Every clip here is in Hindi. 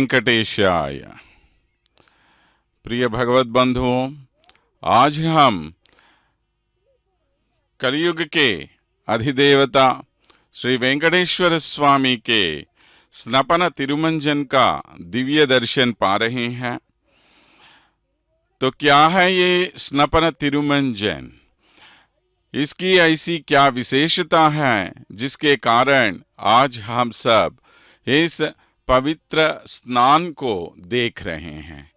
वेंकटेशाय। प्रिय भगवत बंधुओं, आज हम कलयुग के अधिदेवता श्री वेंकटेश्वर स्वामी के स्नपन तिरुमंजन का दिव्य दर्शन पा रहे हैं। तो क्या है ये स्नपन तिरुमंजन? इसकी ऐसी क्या विशेषता है जिसके कारण आज हम सब इस पवित्र स्नान को देख रहे हैं?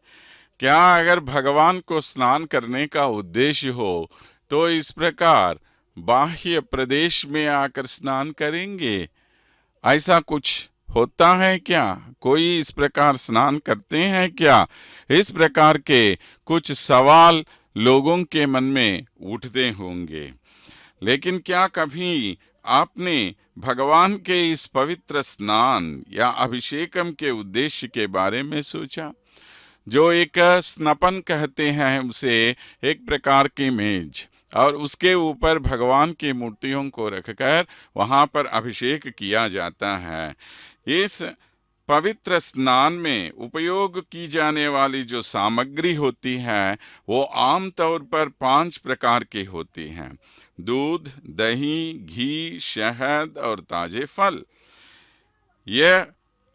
क्या अगर भगवान को स्नान करने का उद्देश्य हो तो इस प्रकार बाह्य प्रदेश में आकर स्नान करेंगे? ऐसा कुछ होता है क्या? कोई इस प्रकार स्नान करते हैं क्या? इस प्रकार के कुछ सवाल लोगों के मन में उठते होंगे। लेकिन क्या कभी आपने भगवान के इस पवित्र स्नान या अभिषेकम के उद्देश्य के बारे में सोचा? जो एक स्नपन कहते हैं उसे एक प्रकार की मेज और उसके ऊपर भगवान की मूर्तियों को रखकर वहां पर अभिषेक किया जाता है। इस पवित्र स्नान में उपयोग की जाने वाली जो सामग्री होती है वो आमतौर पर 5 प्रकार की होती हैं: दूध, दही, घी, शहद और ताजे फल। यह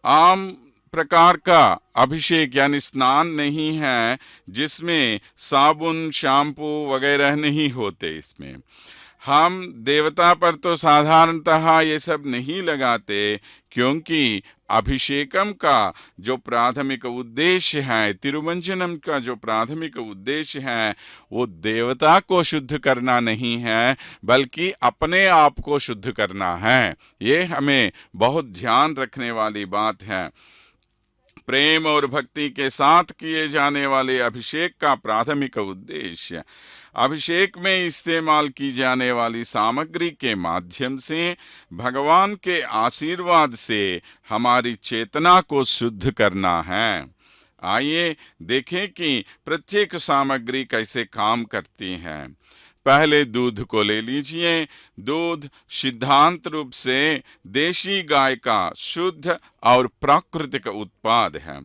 आम प्रकार का अभिषेक यानी स्नान नहीं है जिसमें साबुन, शैम्पू वगैरह नहीं होते। इसमें हम देवता पर तो साधारणतः ये सब नहीं लगाते, क्योंकि अभिषेकम का जो प्राथमिक उद्देश्य है, तिरुमंजनम का जो प्राथमिक उद्देश्य है, वो देवता को शुद्ध करना नहीं है बल्कि अपने आप को शुद्ध करना है। ये हमें बहुत ध्यान रखने वाली बात है। प्रेम और भक्ति के साथ किए जाने वाले अभिषेक का प्राथमिक उद्देश्य अभिषेक में इस्तेमाल की जाने वाली सामग्री के माध्यम से भगवान के आशीर्वाद से हमारी चेतना को शुद्ध करना है। आइए देखें कि प्रत्येक सामग्री कैसे काम करती है। पहले दूध को ले लीजिए। दूध सिद्धांत रूप से देशी गाय का शुद्ध और प्राकृतिक उत्पाद है।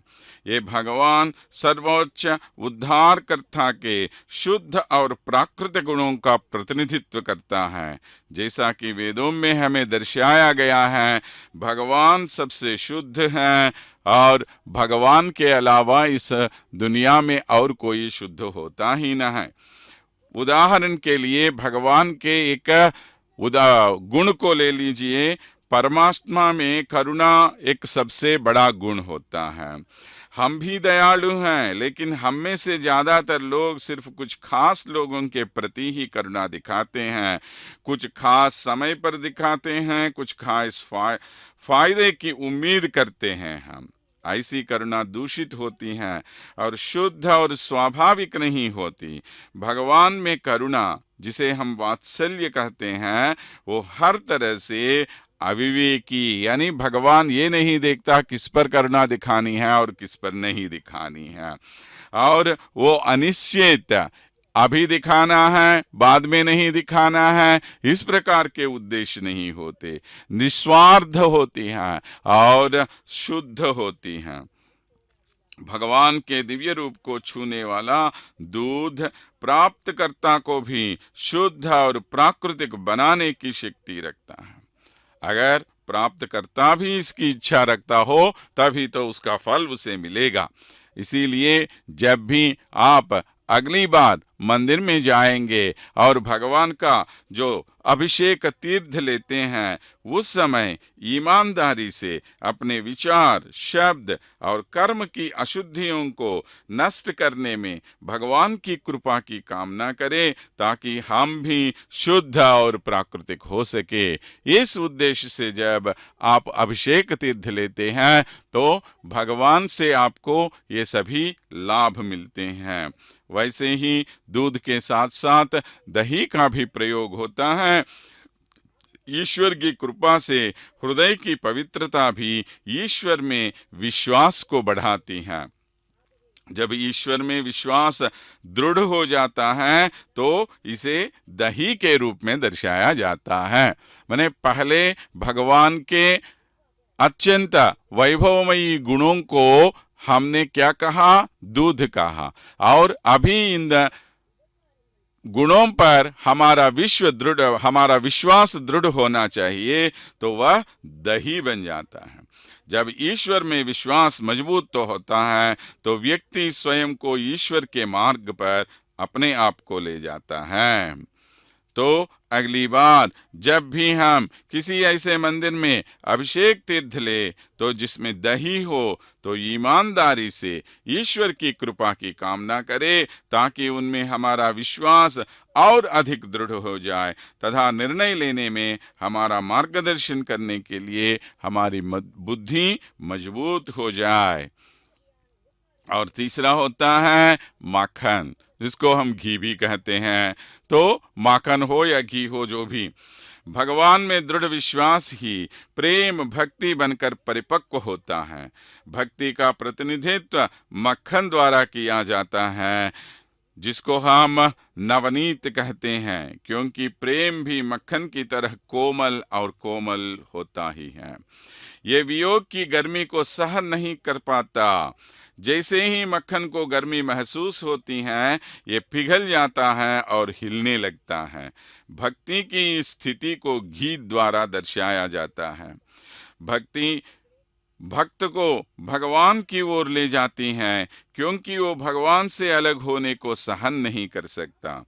ये भगवान सर्वोच्च उद्धारकर्ता के शुद्ध और प्राकृतिक गुणों का प्रतिनिधित्व करता है। जैसा कि वेदों में हमें दर्शाया गया है, भगवान सबसे शुद्ध है और भगवान के अलावा इस दुनिया में और कोई शुद्ध होता ही न है। उदाहरण के लिए भगवान के एक गुण को ले लीजिए। परमात्मा में करुणा एक सबसे बड़ा गुण होता है। हम भी दयालु हैं, लेकिन हम में से ज्यादातर लोग सिर्फ कुछ खास लोगों के प्रति ही करुणा दिखाते हैं। कुछ खास समय पर दिखाते हैं, कुछ खास फायदे की उम्मीद करते हैं। हम ऐसी करुणा दूषित होती है और शुद्ध और स्वाभाविक नहीं होती। भगवान में करुणा, जिसे हम वात्सल्य कहते हैं, वो हर तरह से अविवेकी, यानी भगवान ये नहीं देखता किस पर करुणा दिखानी है और किस पर नहीं दिखानी है। और वो अनिश्चित, अभी दिखाना है बाद में नहीं दिखाना है, इस प्रकार के उद्देश्य नहीं होते। निस्वार्थ होती हैं और शुद्ध होती हैं। भगवान के दिव्य रूप को छूने वाला दूध प्राप्तकर्ता को भी शुद्ध और प्राकृतिक बनाने की शक्ति रखता है। अगर प्राप्तकर्ता भी इसकी इच्छा रखता हो तभी तो उसका फल उसे मिलेगा। इसीलिए जब भी आप अगली बार मंदिर में जाएंगे और भगवान का जो अभिषेक तीर्थ लेते हैं, उस समय ईमानदारी से अपने विचार, शब्द और कर्म की अशुद्धियों को नष्ट करने में भगवान की कृपा की कामना करें, ताकि हम भी शुद्ध और प्राकृतिक हो सके। इस उद्देश्य से जब आप अभिषेक तीर्थ लेते हैं तो भगवान से आपको ये सभी लाभ मिलते हैं। वैसे ही दूध के साथ साथ दही का भी प्रयोग होता है। ईश्वर की कृपा से हृदय की पवित्रता भी ईश्वर में विश्वास को बढ़ाती है। जब ईश्वर में विश्वास दृढ़ हो जाता है तो इसे दही के रूप में दर्शाया जाता है। माने पहले भगवान के अत्यंत वैभवमयी गुणों को हमने क्या कहा? दूध कहा। और अभी इन गुणों पर हमारा विश्वास दृढ़ होना चाहिए, तो वह दही बन जाता है। जब ईश्वर में विश्वास मजबूत तो होता है, तो व्यक्ति स्वयं को ईश्वर के मार्ग पर अपने आप को ले जाता है। तो अगली बार जब भी हम किसी ऐसे मंदिर में अभिषेक तीर्थ ले, तो जिसमें दही हो, तो ईमानदारी से ईश्वर की कृपा की कामना करे, ताकि उनमें हमारा विश्वास और अधिक दृढ़ हो जाए तथा निर्णय लेने में हमारा मार्गदर्शन करने के लिए हमारी बुद्धि मजबूत हो जाए। और तीसरा होता है माखन, जिसको हम घी भी कहते हैं। तो माखन हो या घी हो, जो भी, भगवान में दृढ़ विश्वास ही प्रेम भक्ति बनकर परिपक्व होता है। भक्ति का प्रतिनिधित्व मक्खन द्वारा किया जाता है, जिसको हम नवनीत कहते हैं, क्योंकि प्रेम भी मक्खन की तरह कोमल और कोमल होता ही है। ये वियोग की गर्मी को सहन नहीं कर पाता। जैसे ही मक्खन को गर्मी महसूस होती है, ये पिघल जाता है और हिलने लगता है। भक्ति की स्थिति को घी द्वारा दर्शाया जाता है। भक्ति भक्त को भगवान की ओर ले जाती है, क्योंकि वो भगवान से अलग होने को सहन नहीं कर सकता।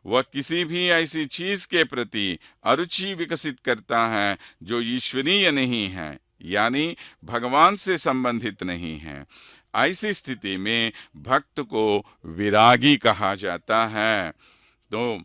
वह किसी भी ऐसी चीज के प्रति अरुचि विकसित करता है जो ईश्वरीय नहीं है, यानी भगवान से संबंधित नहीं है। ऐसी स्थिति में भक्त को विरागी कहा जाता है। तो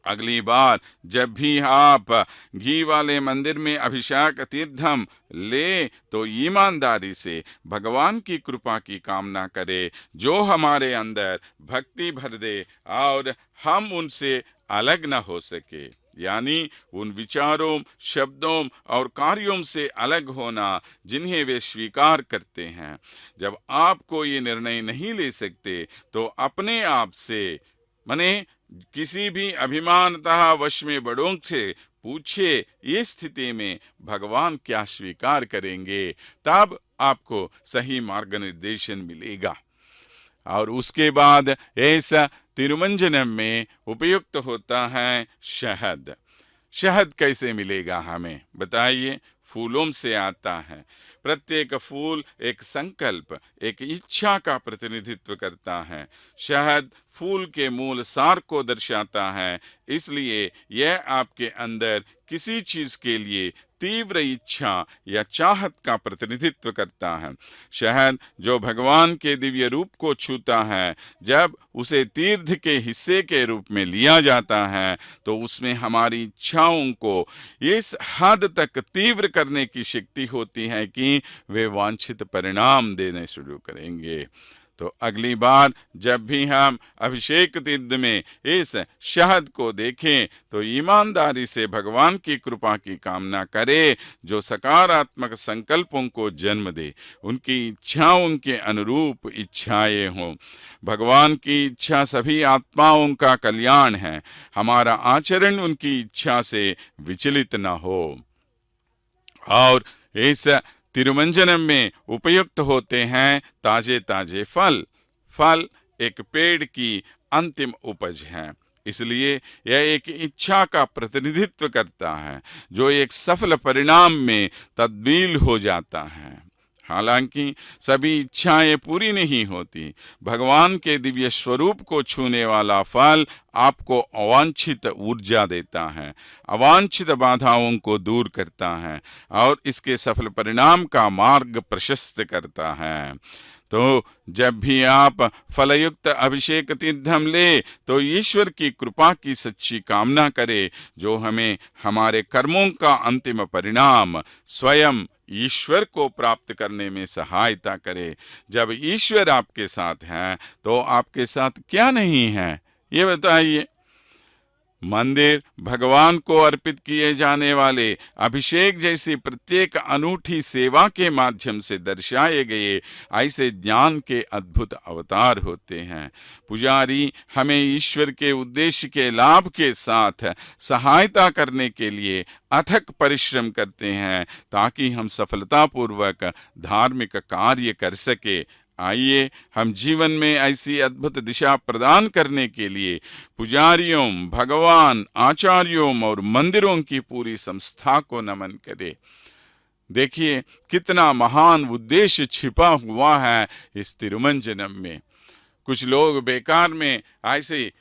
अगली बार जब भी आप घी वाले मंदिर में अभिषेक तीर्थम ले, तो ईमानदारी से भगवान की कृपा की कामना करे, जो हमारे अंदर भक्ति भर दे और हम उनसे अलग न हो सके, यानी उन विचारों, शब्दों और कार्यों से अलग होना जिन्हें वे स्वीकार करते हैं। जब आप कोई निर्णय नहीं ले सकते, तो अपने आप से, माने किसी भी अभिमानतः वश में बड़ों से पूछे, इस स्थिति में भगवान क्या स्वीकार करेंगे, तब आपको सही मार्गनिर्देशन मिलेगा। और उसके बाद ऐसा तिरुमंजनम में उपयुक्त होता है शहद। शहद कैसे मिलेगा हमें, बताइए? फूलों से आता है। प्रत्येक फूल एक संकल्प, एक इच्छा का प्रतिनिधित्व करता है। शहद फूल के मूल सार को दर्शाता है, इसलिए यह आपके अंदर किसी चीज के लिए तीव्र इच्छा या चाहत का प्रतिनिधित्व करता है। शहद जो भगवान के दिव्य रूप को छूता है, जब उसे तीर्थ के हिस्से के रूप में लिया जाता है, तो उसमें हमारी इच्छाओं को इस हद तक तीव्र करने की शक्ति होती है कि वे वांछित परिणाम देने शुरू करेंगे। तो अगली बार जब भी हम अभिषेक तीर्थ में इस शहद को देखें, तो ईमानदारी से भगवान की कृपा की कामना करें, जो सकारात्मक संकल्पों को जन्म दे, उनकी इच्छाओं के अनुरूप इच्छाएं हों। भगवान की इच्छा सभी आत्माओं का कल्याण है। हमारा आचरण उनकी इच्छा से विचलित न हो। और इस तिरुमंजनम में उपयुक्त होते हैं ताजे ताजे फल। फल एक पेड़ की अंतिम उपज है, इसलिए यह एक इच्छा का प्रतिनिधित्व करता है, जो एक सफल परिणाम में तब्दील हो जाता है। हालांकि सभी इच्छाएं पूरी नहीं होती। भगवान के दिव्य स्वरूप को छूने वाला फल आपको अवांछित ऊर्जा देता है, अवांछित बाधाओं को दूर करता है और इसके सफल परिणाम का मार्ग प्रशस्त करता है। तो जब भी आप फलयुक्त अभिषेक तीर्थम ले, तो ईश्वर की कृपा की सच्ची कामना करे, जो हमें हमारे कर्मों का अंतिम परिणाम स्वयं ईश्वर को प्राप्त करने में सहायता करे। जब ईश्वर आपके साथ हैं, तो आपके साथ क्या नहीं है, ये बताइए? मंदिर, भगवान को अर्पित किए जाने वाले अभिषेक जैसी प्रत्येक अनूठी सेवा के माध्यम से दर्शाए गए ऐसे ज्ञान के अद्भुत अवतार होते हैं। पुजारी हमें ईश्वर के उद्देश्य के लाभ के साथ सहायता करने के लिए अथक परिश्रम करते हैं ताकि हम सफलतापूर्वक धार्मिक कार्य कर सके। आइए हम जीवन में ऐसी अद्भुत दिशा प्रदान करने के लिए पुजारियों, भगवान, आचार्यों और मंदिरों की पूरी संस्था को नमन करें। देखिए कितना महान उद्देश्य छिपा हुआ है इस तिरुमंजनम में। कुछ लोग बेकार में ऐसी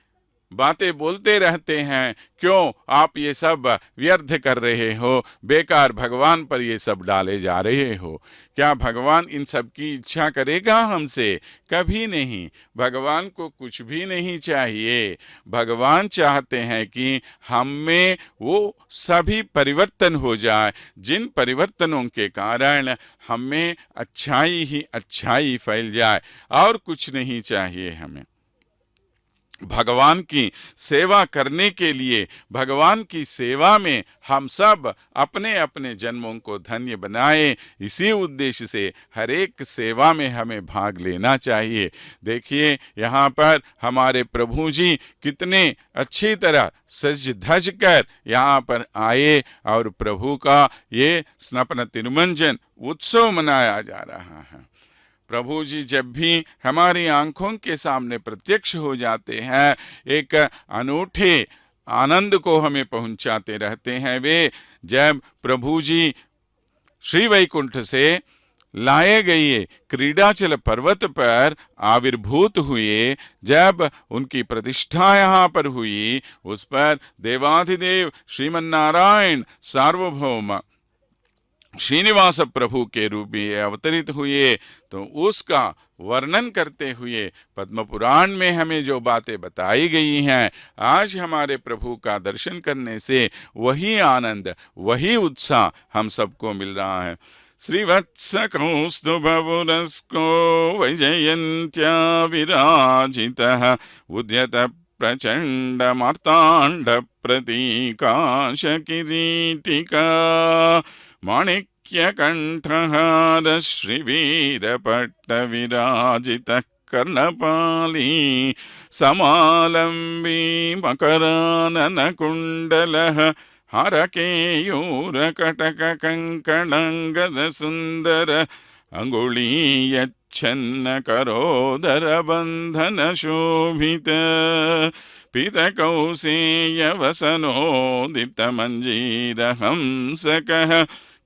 बातें बोलते रहते हैं, क्यों आप ये सब व्यर्थ कर रहे हो, बेकार भगवान पर ये सब डाले जा रहे हो। क्या भगवान इन सब की इच्छा करेगा हमसे? कभी नहीं। भगवान को कुछ भी नहीं चाहिए। भगवान चाहते हैं कि हम में वो सभी परिवर्तन हो जाए जिन परिवर्तनों के कारण हम में अच्छाई ही अच्छाई फैल जाए, और कुछ नहीं चाहिए हमें। भगवान की सेवा करने के लिए, भगवान की सेवा में हम सब अपने अपने जन्मों को धन्य बनाएं। इसी उद्देश्य से हर एक सेवा में हमें भाग लेना चाहिए। देखिए यहाँ पर हमारे प्रभु जी कितने अच्छी तरह सज धज कर यहाँ पर आए और प्रभु का ये स्नपन तिरुमंजन उत्सव मनाया जा रहा है। प्रभु जी जब भी हमारी आंखों के सामने प्रत्यक्ष हो जाते हैं, एक अनूठे आनंद को हमें पहुंचाते रहते हैं। वे जब प्रभु जी श्री वैकुंठ से लाए गए क्रीडाचल पर्वत पर आविर्भूत हुए, जब उनकी प्रतिष्ठा यहाँ पर हुई, उस पर देवाधिदेव श्रीमन्नारायण सार्वभौम श्रीनिवास प्रभु के रूप में अवतरित हुए, तो उसका वर्णन करते हुए पद्म पुराण में हमें जो बातें बताई गई हैं, आज हमारे प्रभु का दर्शन करने से वही आनंद, वही उत्साह हम सबको मिल रहा है। श्रीवत्स कौस्तुभवरस्को वैजयन्त्या विराजितः उद्यत प्रचंड मार्तांड प्रतीकाश किरीटिका माणिक्यकण्ठहार श्रीवीरपट्टविराजितः कर्णपाली समालम्बी मकराननकुण्डलः हरकेयूरकटककङ्कणङ्गदसुन्दर अङ्गुलीयच्छन्नकरोदरबन्धनशोभित पीतकौसेयवसनो दीप्तमञ्जीरहंसकः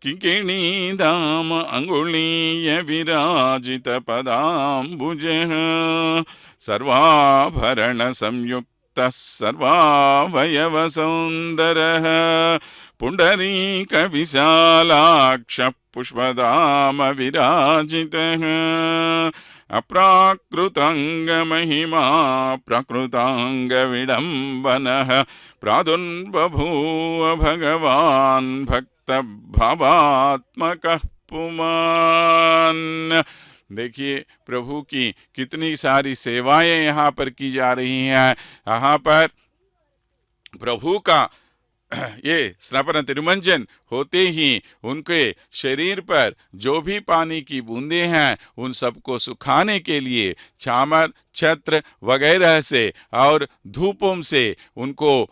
किङ्किणीधाम अङ्गुलीयविराजितपदाम्बुजः सर्वाभरणसंयुक्तः सर्वावयवसौन्दरः पुण्डरीकविशालाक्षः पुष्पधामविराजितः अप्राकृताङ्गमहिमा प्रकृताङ्गविडम्बनः प्रादुर्बभूव भगवान् भक्तभावात्मकः पुमान्। देखिए प्रभु की कितनी सारी सेवाएं यहाँ पर की जा रही हैं। यहाँ पर प्रभु का ये स्नपन तिरुमंजन होते ही उनके शरीर पर जो भी पानी की बूंदें हैं, उन सबको सुखाने के लिए छामर, छत्र वगैरह से और धूपों से उनको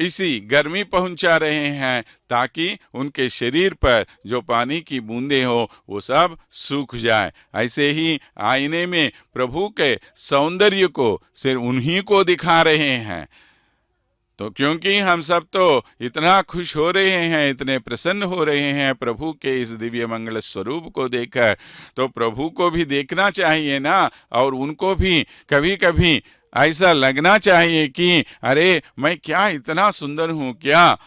इसी गर्मी पहुंचा रहे हैं, ताकि उनके शरीर पर जो पानी की बूंदें हो वो सब सूख जाए। ऐसे ही आईने में प्रभु के सौंदर्य को सिर्फ उन्हीं को दिखा रहे हैं। तो क्योंकि हम सब तो इतना खुश हो रहे हैं, इतने प्रसन्न हो रहे हैं प्रभु के इस दिव्य मंगल स्वरूप को देखकर, तो प्रभु को भी देखना चाहिए ना, और उनको भी कभी कभी ऐसा लगना चाहिए कि अरे मैं क्या इतना सुंदर हूँ क्या।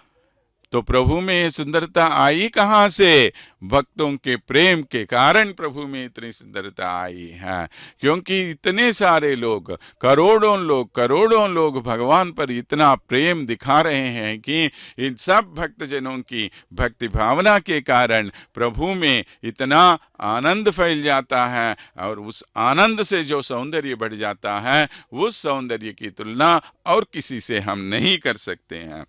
तो प्रभु में ये सुंदरता आई कहाँ से? भक्तों के प्रेम के कारण प्रभु में इतनी सुंदरता आई है, क्योंकि इतने सारे लोग, करोड़ों लोग भगवान पर इतना प्रेम दिखा रहे हैं कि इन सब भक्तजनों की भक्ति भावना के कारण प्रभु में इतना आनंद फैल जाता है, और उस आनंद से जो सौंदर्य बढ़ जाता है, उस सौंदर्य की तुलना और किसी से हम नहीं कर सकते हैं।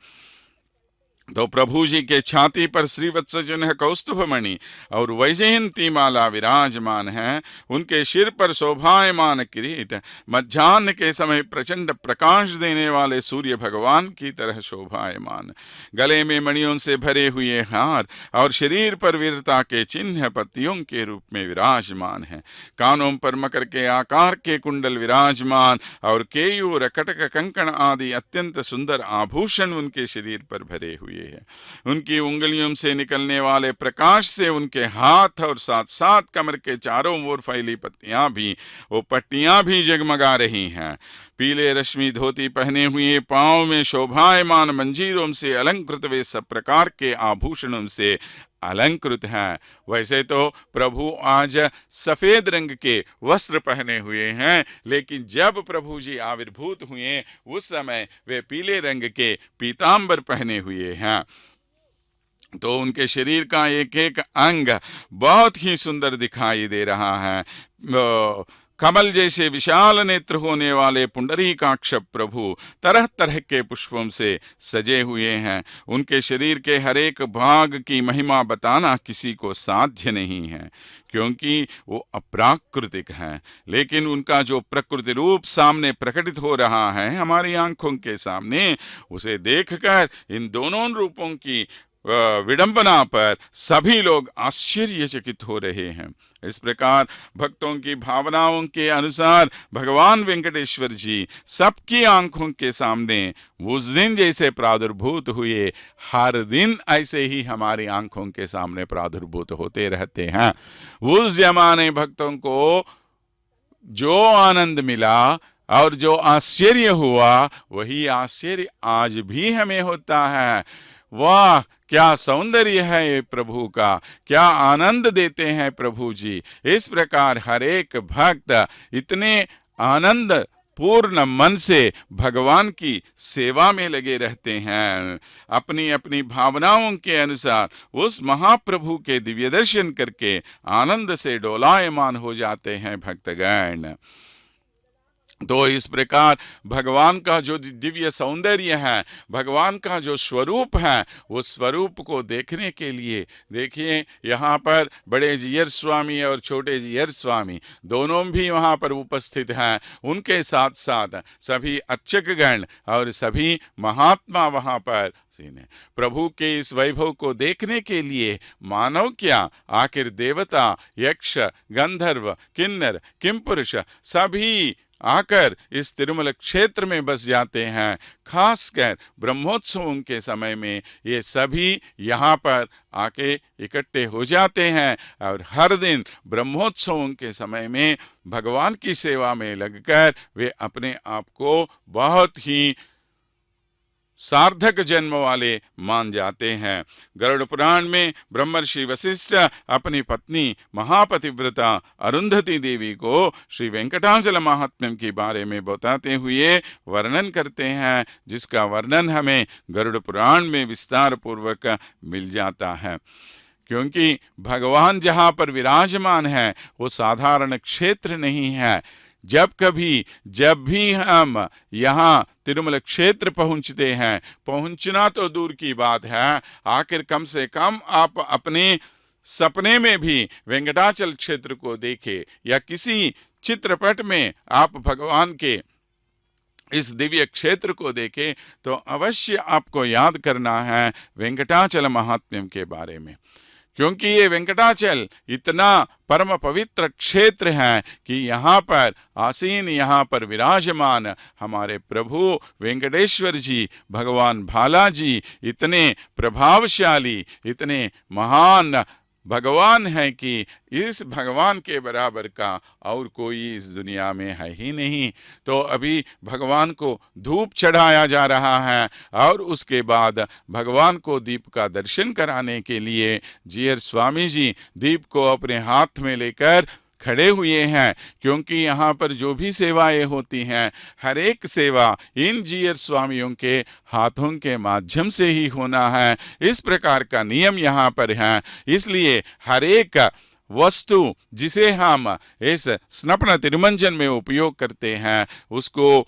तो प्रभु जी के छाती पर श्रीवत्स चिन्ह कौस्तुभ मणि और वैजयंती माला विराजमान है। उनके सिर पर शोभायमान किरीट मध्याह्न के समय प्रचंड प्रकाश देने वाले सूर्य भगवान की तरह शोभायमान। गले में मणियों से भरे हुए हार और शरीर पर वीरता के चिन्ह पत्तियों के रूप में विराजमान है। कानों पर मकर के आकार के कुंडल विराजमान और केयूर, कटक, कंकण आदि अत्यंत सुंदर आभूषण उनके शरीर पर भरे हुए है। उनकी उंगलियों से निकलने वाले प्रकाश से उनके हाथ और साथ साथ कमर के चारों ओर फैली पट्टियां भी जगमगा रही हैं। पीले रश्मि धोती पहने हुए, पांव में शोभायमान मंजीरों से अलंकृत वे सब प्रकार के आभूषणों से अलंकृत हैं। वैसे तो प्रभु आज सफेद रंग के वस्त्र पहने हुए हैं, लेकिन जब प्रभु जी आविर्भूत हुए उस समय वे पीले रंग के पीतांबर पहने हुए हैं। तो उनके शरीर का एक एक अंग बहुत ही सुंदर दिखाई दे रहा है। कमल जैसे विशाल नेत्र होने वाले पुंडरीकाक्ष प्रभु तरह तरह के पुष्पों से सजे हुए हैं। उनके शरीर के हर एक भाग की महिमा बताना किसी को साध्य नहीं है, क्योंकि वो अप्राकृतिक हैं। लेकिन उनका जो प्रकृति रूप सामने प्रकटित हो रहा है हमारी आंखों के सामने, उसे देखकर इन दोनों रूपों की विडंबना पर सभी लोग आश्चर्यचकित हो रहे हैं। इस प्रकार भक्तों की भावनाओं के अनुसार भगवान वेंकटेश्वर जी सबकी आंखों के सामने उस दिन जैसे प्रादुर्भूत हुए, हर दिन ऐसे ही हमारी आंखों के सामने प्रादुर्भूत होते रहते हैं। उस जमाने भक्तों को जो आनंद मिला और जो आश्चर्य हुआ, वही आश्चर्य आज भी हमें होता है। वाह, क्या सौंदर्य है ये प्रभु का, क्या आनंद देते हैं प्रभु जी। इस प्रकार हर एक भक्त इतने आनंद पूर्ण मन से भगवान की सेवा में लगे रहते हैं। अपनी अपनी भावनाओं के अनुसार उस महाप्रभु के दिव्य दर्शन करके आनंद से डोलायमान हो जाते हैं भक्तगण। तो इस प्रकार भगवान का जो दिव्य सौंदर्य है, भगवान का जो स्वरूप है, उस स्वरूप को देखने के लिए देखिए यहाँ पर बड़े जीयर स्वामी और छोटे जीयर स्वामी दोनों भी वहाँ पर उपस्थित हैं। उनके साथ साथ सभी अर्चकगण और सभी महात्मा वहाँ पर प्रभु के इस वैभव को देखने के लिए मानव क्या, आखिर देवता, यक्ष, गंधर्व, किन्नर, किंपुरुष सभी आकर इस तिरुमल क्षेत्र में बस जाते हैं। खासकर ब्रह्मोत्सवों के समय में ये सभी यहाँ पर आके इकट्ठे हो जाते हैं और हर दिन ब्रह्मोत्सवों के समय में भगवान की सेवा में लगकर वे अपने आप को बहुत ही सार्थक जन्म वाले मान जाते हैं। गरुड़ पुराण में ब्रह्मर्षि वशिष्ठ अपनी पत्नी महापतिव्रता अरुंधति देवी को श्री वेंकटाचल महात्म्य के बारे में बताते हुए वर्णन करते हैं, जिसका वर्णन हमें गरुड़ पुराण में विस्तार पूर्वक मिल जाता है। क्योंकि भगवान जहाँ पर विराजमान है वो साधारण क्षेत्र नहीं है। जब भी हम यहाँ तिरुमल क्षेत्र पहुँचते हैं, पहुँचना तो दूर की बात है, आखिर कम से कम आप अपने सपने में भी वेंकटाचल क्षेत्र को देखे या किसी चित्रपट में आप भगवान के इस दिव्य क्षेत्र को देखें तो अवश्य आपको याद करना है वेंकटाचल महात्म्य के बारे में। क्योंकि ये वेंकटाचल इतना परम पवित्र क्षेत्र है कि यहाँ पर आसीन, यहाँ पर विराजमान हमारे प्रभु वेंकटेश्वर जी, भगवान भाला जी इतने प्रभावशाली, इतने महान भगवान है कि इस भगवान के बराबर का और कोई इस दुनिया में है ही नहीं। तो अभी भगवान को धूप चढ़ाया जा रहा है और उसके बाद भगवान को दीप का दर्शन कराने के लिए जीयर स्वामी जी दीप को अपने हाथ में लेकर खड़े हुए हैं, क्योंकि यहाँ पर जो भी सेवाएं होती हैं हर एक सेवा इन जीयर स्वामियों के हाथों के माध्यम से ही होना है। इस प्रकार का नियम यहाँ पर है। इसलिए हर एक वस्तु जिसे हम इस स्नपन तिरुमंजन में उपयोग करते हैं उसको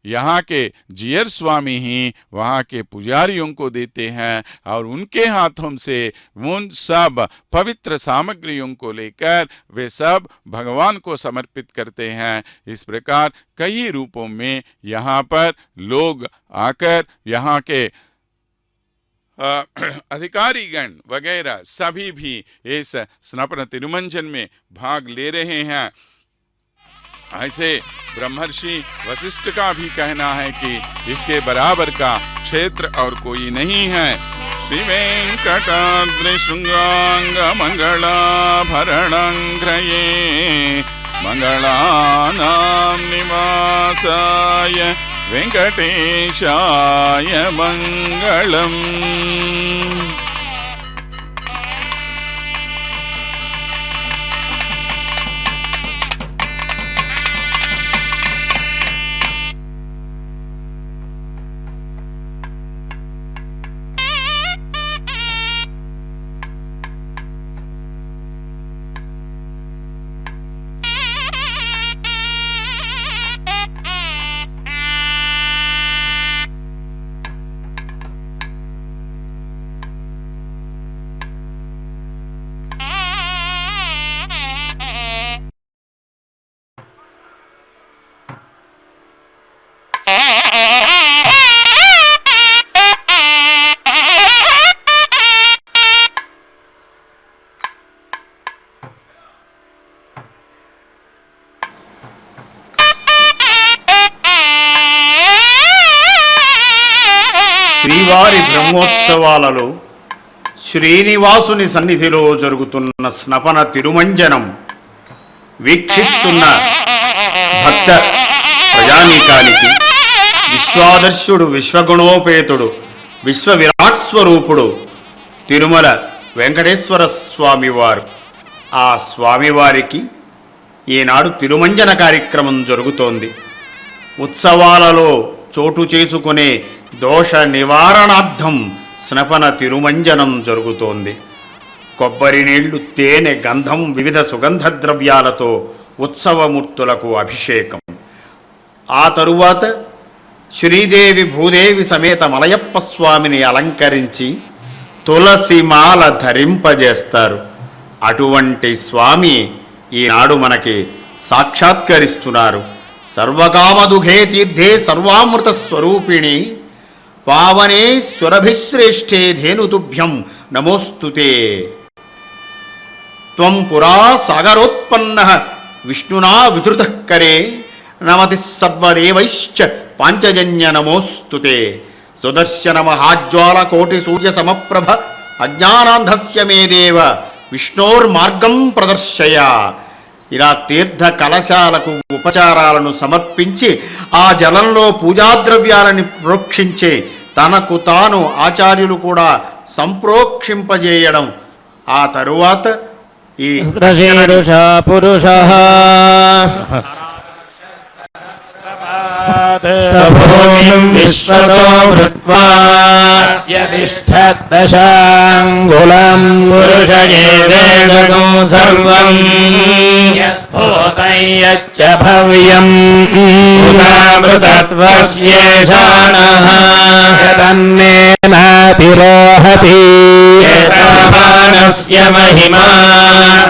यहाँ के जीयर स्वामी ही वहाँ के पुजारियों को देते हैं और उनके हाथों से उन सब पवित्र सामग्रियों को लेकर वे सब भगवान को समर्पित करते हैं। इस प्रकार कई रूपों में यहाँ पर लोग आकर यहाँ के अधिकारीगण वगैरह सभी भी इस स्नपन तिरुमंजन में भाग ले रहे हैं। ऐसे ब्रह्मर्षि वशिष्ठ का भी कहना है कि इसके बराबर का क्षेत्र और कोई नहीं है। श्री वेंकटाद्रि शृंगांग मंगलाभरणंग्रये मंगलानां निवासाय वेंकटेशाय मंगलम्। శ్రీవారి బ్రహ్మోత్సవాలలో శ్రీనివాసుని సన్నిధిలో జరుగుతున్న స్నపన తిరుమంజనం వీక్షిస్తున్న భక్త ప్రజానీకానికి విశ్వాదర్శుడు విశ్వగుణోపేతుడు విశ్వ విరాట్ స్వరూపుడు తిరుమల వెంకటేశ్వర స్వామివారు, ఆ స్వామివారికి ఈనాడు తిరుమంజన కార్యక్రమం జరుగుతోంది. ఉత్సవాలలో చోటు చేసుకునే దోష నివారణార్థం స్నపన తిరుమంజనం జరుగుతోంది. కొబ్బరి నీళ్లు, తేనె, గంధం, వివిధ సుగంధ ద్రవ్యాలతో ఉత్సవమూర్తులకు అభిషేకం. ఆ తరువాత శ్రీదేవి భూదేవి సమేత మలయప్ప స్వామిని అలంకరించి తులసిమాల ధరింపజేస్తారు. అటువంటి స్వామి ఈనాడు మనకి సాక్షాత్కరిస్తున్నారు. సర్వకామదుఘే తీర్థే సర్వామృత స్వరూపిణి పావనే సురభిశ్రేష్ఠే ధేనుతుభ్యం నమోస్తుతే. త్వం పురా సాగరోత్పన్నః విష్ణునా విధృతః కరే నమతి సర్వదేవైశ్చ పాంచజన్య నమోస్తుతే. సుదర్శన మహాజ్వాల కోటి సూర్య సమప్రభ అజ్ఞానాంధస్య మే దేవ విష్ణోర్మార్గం ప్రదర్శయ. ఇలా తీర్థ కలశాలకు ఉపచారాలను సమర్పించి ఆ జలంలో పూజాద్రవ్యాలని ప్రోక్షించే తనకు తాను ఆచార్యులు కూడా సంప్రోక్షింపజేయడం. ఆ తరువాత ఈ సభూమిం విశ్వతో వృత్వా యతిష్ఠద్దశాంగులం పురుషయేదేదగో సర్వం యద్భూతం యచ్చ భవ్యం ఉదామృతత్వస్యేషాణః యదన్నేనాతిరోహతి ఏతావానస్య మహిమా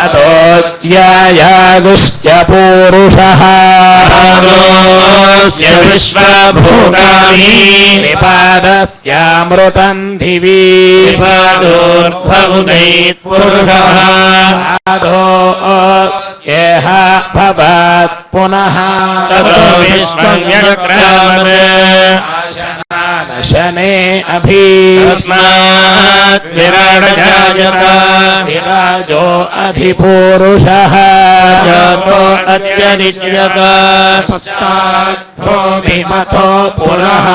అతోజ్యాయాగుశ్చ పూరుషః విశ్వభూతాని నిపాదస్యామృతం దివి నిపాదోర్భవుదైత్ పురుషః ఆదో ఏహ భవత్ పునః తతో విశ్వం యక్రామతే శనే అభి తస్మాత్ విరాజాయత విరాజో आधिपुरुषः जातो अत्यनिच्यता पश्चाद्भूमिमथो पुनः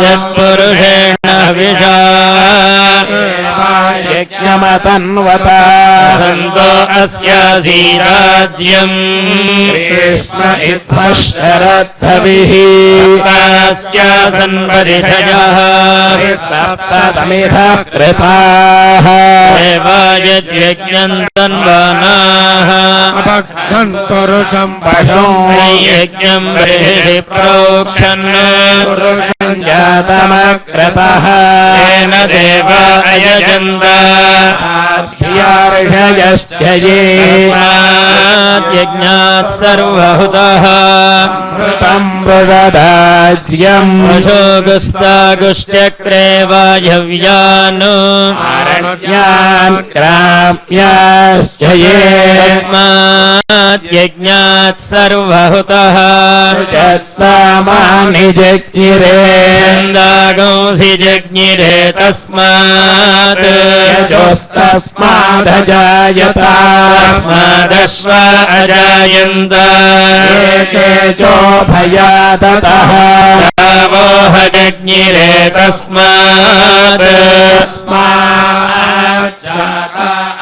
यत्पुरुषेण विषा यज्ञमतन्वता सन्तो अस्यासि राज्यम् कृष्ण इत्मश्रद्धभिः अस्यासन् परिषयः सप्तमिधः कृताः यज्ञम् तन्वानाः अपघ्नन् पुरुषं पशुं यज्ञम् बृहति प्रोक्षन् पुरुषं जातमकृतः तेन देवा अयजन्त ह्यार्षयश्च ये यज्ञात् सर्वहुतः मृतं मृगदाज्यम् पशुगुस्तागुश्चक्रे वायव्यान् अरण्यान् ग्राम्याश्च ये तस्मात् यज्ञात् सर्वहुतः सामानि जज्ञिरे छन्दागंसि जज्ञिरे तस्मात् यजोस्तस्मादजायत तस्मादश्व अजायन्त एके चोभयाततः गावोह जज्ञिरे तस्मात्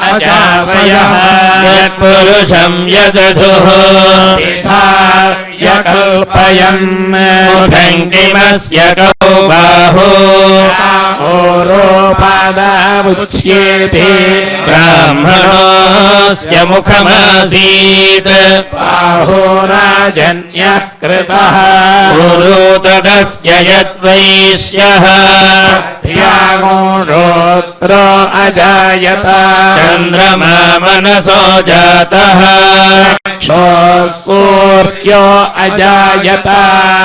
अजावयः यत्पुरुषं यदधुः यकल्पयन् मुखङ्किमस्य कौ बाहु ओरोपादामुच्येते ब्राह्मणोऽस्य मुखमासीत् बाहुराजन्यः कृतः गुरु तदस्य यद्वैश्यः ह्यागोषोत्र अजायत चन्द्रमा मनसो जातः सूर्यो अजायत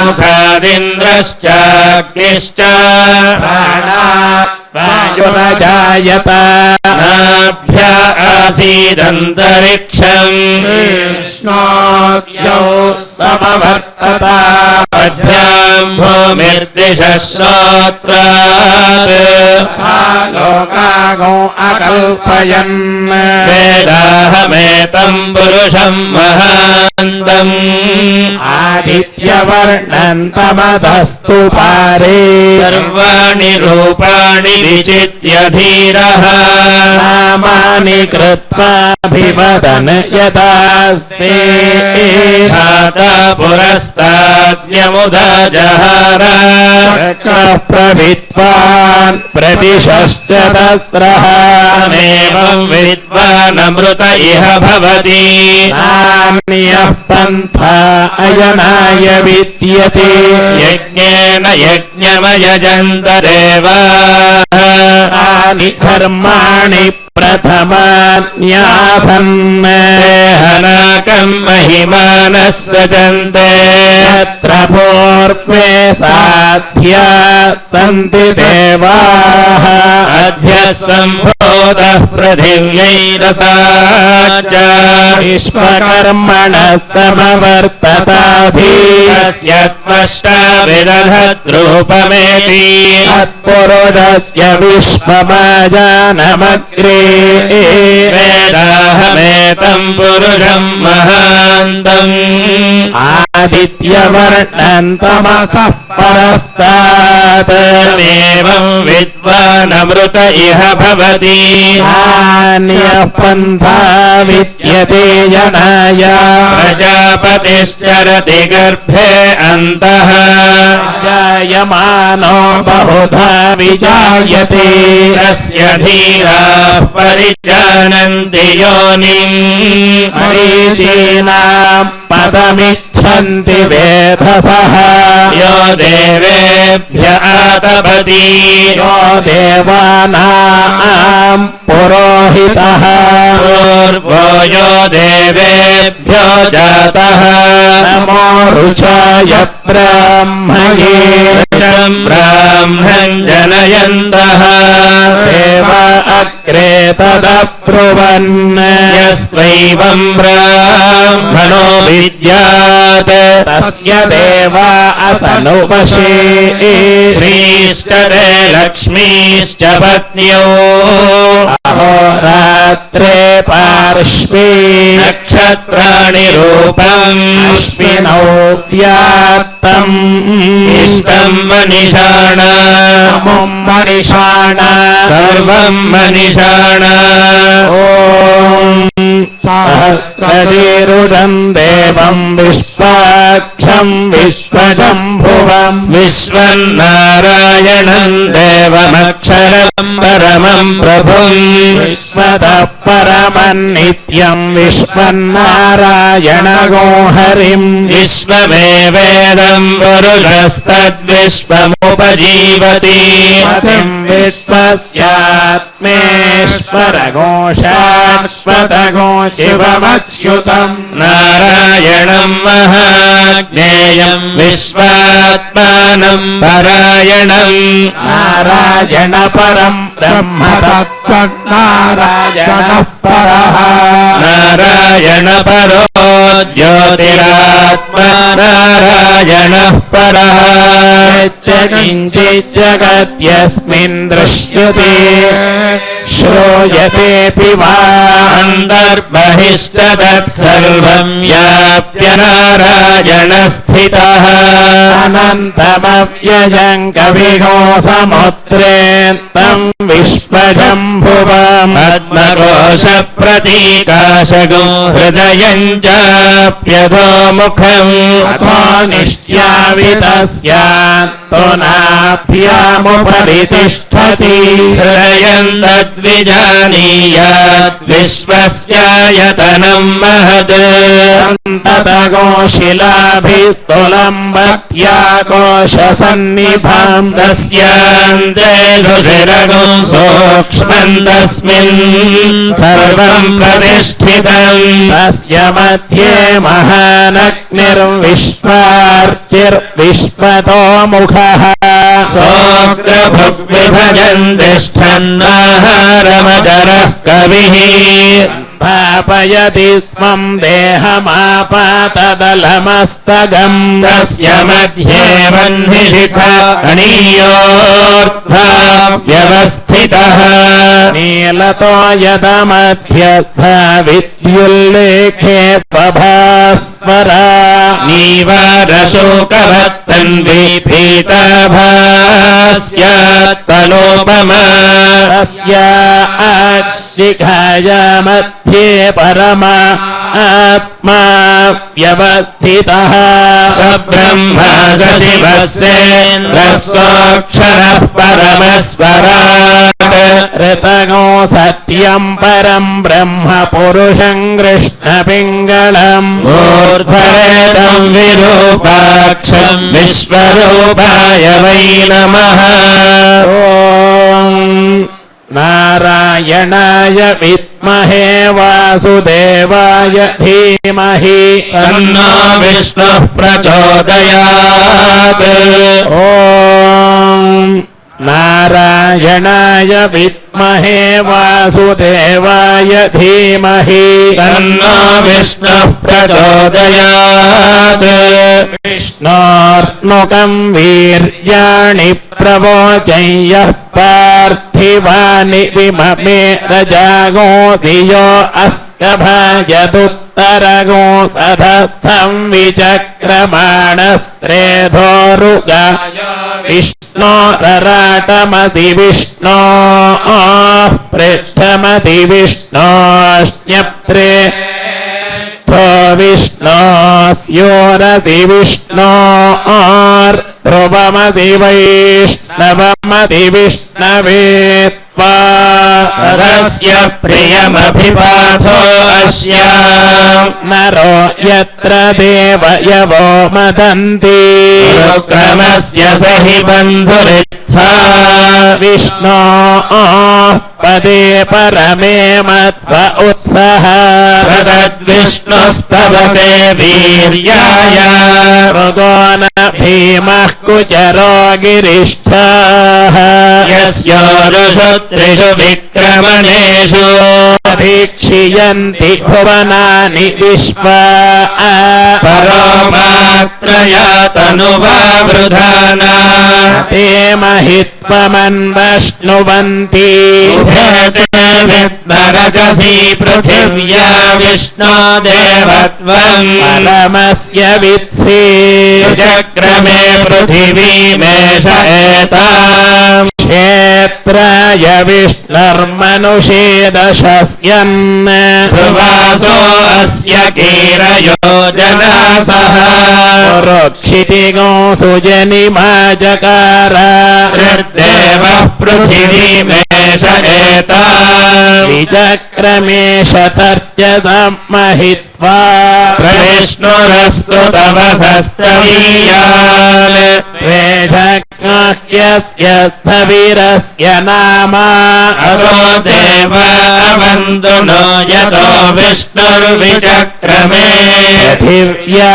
मुखादिन्द्रश्चाग्निश्च वायुरजायत नाभ्य आसीदन्तरिक्षम् कृष्णोद्यौ समवर्तत अभ्याम् भूमिर्दिशः श्रोत्रात् लोकागो अकल्पयन् वेदाहमेतम् पुरुषम् महान्तम् आदित्यवर्णन्तमसस्तु पारे सर्वाणि रूपाणि विचित्य धीरः नामानि कृत्वाभिवदन् यथास्ते धाता पुरस्ताद्यमुदा जहार कः प्रविद्वान् प्रतिशश्च तस्रः एवम् विद्वानमृत इह भवति नान्यः पन्था अयनाय विद्यते यज्ञेन यज्ञमयजन्त देवाः तानि कर्माणि प्रथमान्यासन् हनाकम् महिमानः सजन्ते तत्र पूर्वे साध्या सन्ति देवाः अभ्यः सम्भोतः पृथिव्यैरसा च विश्वकर्मणः समवर्तताधि तस्य त्वष्टाविदधद्रूपमेति तत्पुरुषस्य विश्वमजानमग्रे वेदाहमेतम् पुरुषम् महान्तम् आदित्यवर्णन्तमसः परस्तात् एवम् विद्वानमृत इह भवति अन्यः पन्था विद्यते जनाय प्रजापतिश्चरति गर्भे अन्तः जायमानो बहुधा विजायते तस्य धीराः परिजानन्ति योनिम् मरीचीनाम् पदमिच्छन्ति वेधसः यो देवेभ्य आतपति यो देवानाम् पुरोहितः पूर्वो यो देवेभ्यो जातः नमो रुचाय ब्राह्मये ब्राह्मम् जनयन्तः देव अग्रे तदब्रुवन् यस्त्वैवम् ब्राह्मणो विद्यात् तस्य देवा असनुपशे श्रीश्च ते लक्ष्मीश्च पत्न्यौ अहोरात्रे पार पुष्पे नक्षत्राणि रूपम् अश्विनौ व्यात्तम् इष्टम् मनिषाण मुं मनिषाण सर्वम् मनिषाण ॐ सहस्रशीरुडं देवं विश्वाक्षं विश्वशम्भुवम् विश्वन्नारायणम् देवमक्षरम् परमम् प्रभुम् विश्वतः परमन्नित्यं विश्वन्नारायणगो हरिम् विश्वमेवेदम् पुरुषस्तद्विश्वमुपजीवति पतिं विश्वस्यात्मेश्वरगो शाश्वतगो शिवमच्युतम् नारायणम् महाज्ञेयम् विश्वात्मानम् परायणम् नारायण परम् ब्रह्म तत्त्वं नारायणः परः नारायण परो ज्योतिरात्मा नारायणः परः किञ्चित् जगद्यस्मिन् दृश्यते श्रूयतेऽपि वा अन्तर्बहिश्च तत्सर्वम् व्याप्य नारायणस्थितः अनन्तमव्ययम् कविगो समुद्रे तं विश्वशम्भुवम् पद्मकोशप्रतीकाशगो हृदयम् चाप्यधोमुखम् अथो निश्यावितस्यात्तो नाभ्यामुपरि तिष्ठति हृदयम् तद्विजानीयात् विश्वस्यायतनम् महत् ततगोशिलाभिस्तुलम्बत्याकोशसन्निभम् तस्यान्ते सुशिरगो सूक्ष्मम् तस्मिन् सर्वम् प्रतिष्ठितम् तस्य मध्ये महानग्निर्विश्वार्चिर्विश्वतो मुखः सोऽग्रभुग्विभजन् तिष्ठन्नाहारमचरः कविः पापयति स्वम् देहमापातदलमस्तगम् तस्य मध्ये वह्निशिखा अणीयोर्ध्वा व्यवस्थितः नीलतो यदमध्यस्थ विद्युल्लेखे प्रभास्वरा नीवारशोकवत्तन्विपीताभास्यात्तनोपमा तस्य शिखाय मध्ये परमा आत्मा व्यवस्थितः स ब्रह्मा स शिवः सेन्द्रः सोऽक्षरः परमस्वराट् ऋतगो सत्यम् परम् ब्रह्म पुरुषम् कृष्णपिङ्गलम् ऊर्ध्वरेतम् विरूपाक्षम् विश्वरूपाय वै नमः ॐ नारायणाय विद्महे वासुदेवाय धीमहि तन्नो विष्णुः प्रचोदयात् ॐ नारायणाय विद्महे वासुदेवाय धीमहि तन्नो विष्णुः प्रचोदयात् विष्णोर्नुकम् वीर्याणि प्रवोचं यः पार्थिवानि विममे रजागोऽसि यो अस्कभजदुत्तरगो सधस्थम् विचक्रमाणस्त्रेधोरुगा विष्णोरराटमसि विष्णो पृष्ठमसि विष्णोऽश्न्यप्त्रे स्थो विष्णोऽस्योरसि विष्णोर्ध्रुवमसि वैष्णवमसि विष्णवे त्वा तदस्य प्रियमभिपाथो अस्याम् नरो यत्र देवयवो मदन्ति क्रमस्य स हि बन्धुरित्था विष्णो पदे परमे मत्व उत्सः तद्विष्णुस्तवते वीर्याय मृगो न भीमः कुचरो गिरिष्ठः यस्योरुषु त्रिषु विक्रमणेषु अभीक्षियन्ति भुवनानि विश्वा परो मात्रया तनुवावृधाना ते महित्वमन्वश्नुवन्ति उभेते विद्मरजसी पृथिव्या विष्णो देवत्वम् परमस्य वित्से चक्रमे पृथिवीमेष एताम् क्षेत्राय विष्णुर्मनुषे दशस्यन् ध्रुवासो अस्य कीरयो जनासः क्षितिगो सुजनिमा जकार ऋद्देवः पृथिवीमेष एताम् विचक्रमेश तर्जसम्महित्वा प्रविष्णुरस्तु तव सस्तवीयान् वेदज्ञस्य स्थविरस्य नाम अतो देव अवन्तु नो यतो विष्णुर्विचक्रमे पृथिव्या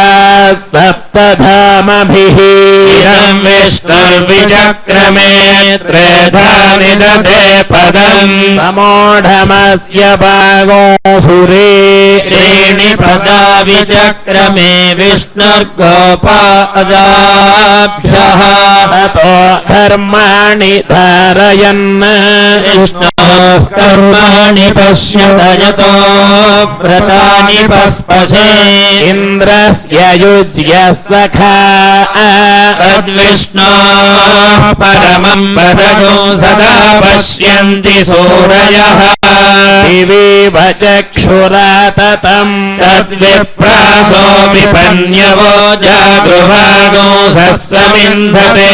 सप्तधामभिः इदं विष्णुर्विचक्रमे त्रेधानि दधे पदम् समोढमस्य भागो सुरे त्रीणि पदा विचक्रमे विष्णुर्गोपादाभ्यः ततो धर्माणि धारयन् विष्णोः कर्माणि पश्यत यतो व्रतानि पस्पशे इन्द्रस्य युज्य सखा तद्विष्णोः परमम् पदगो सदा पश्यन्ति सूरयः दिवीव चक्षुरा ततम् तद्विप्रासो विपन्यवो जागृभागो सस्समिन्धते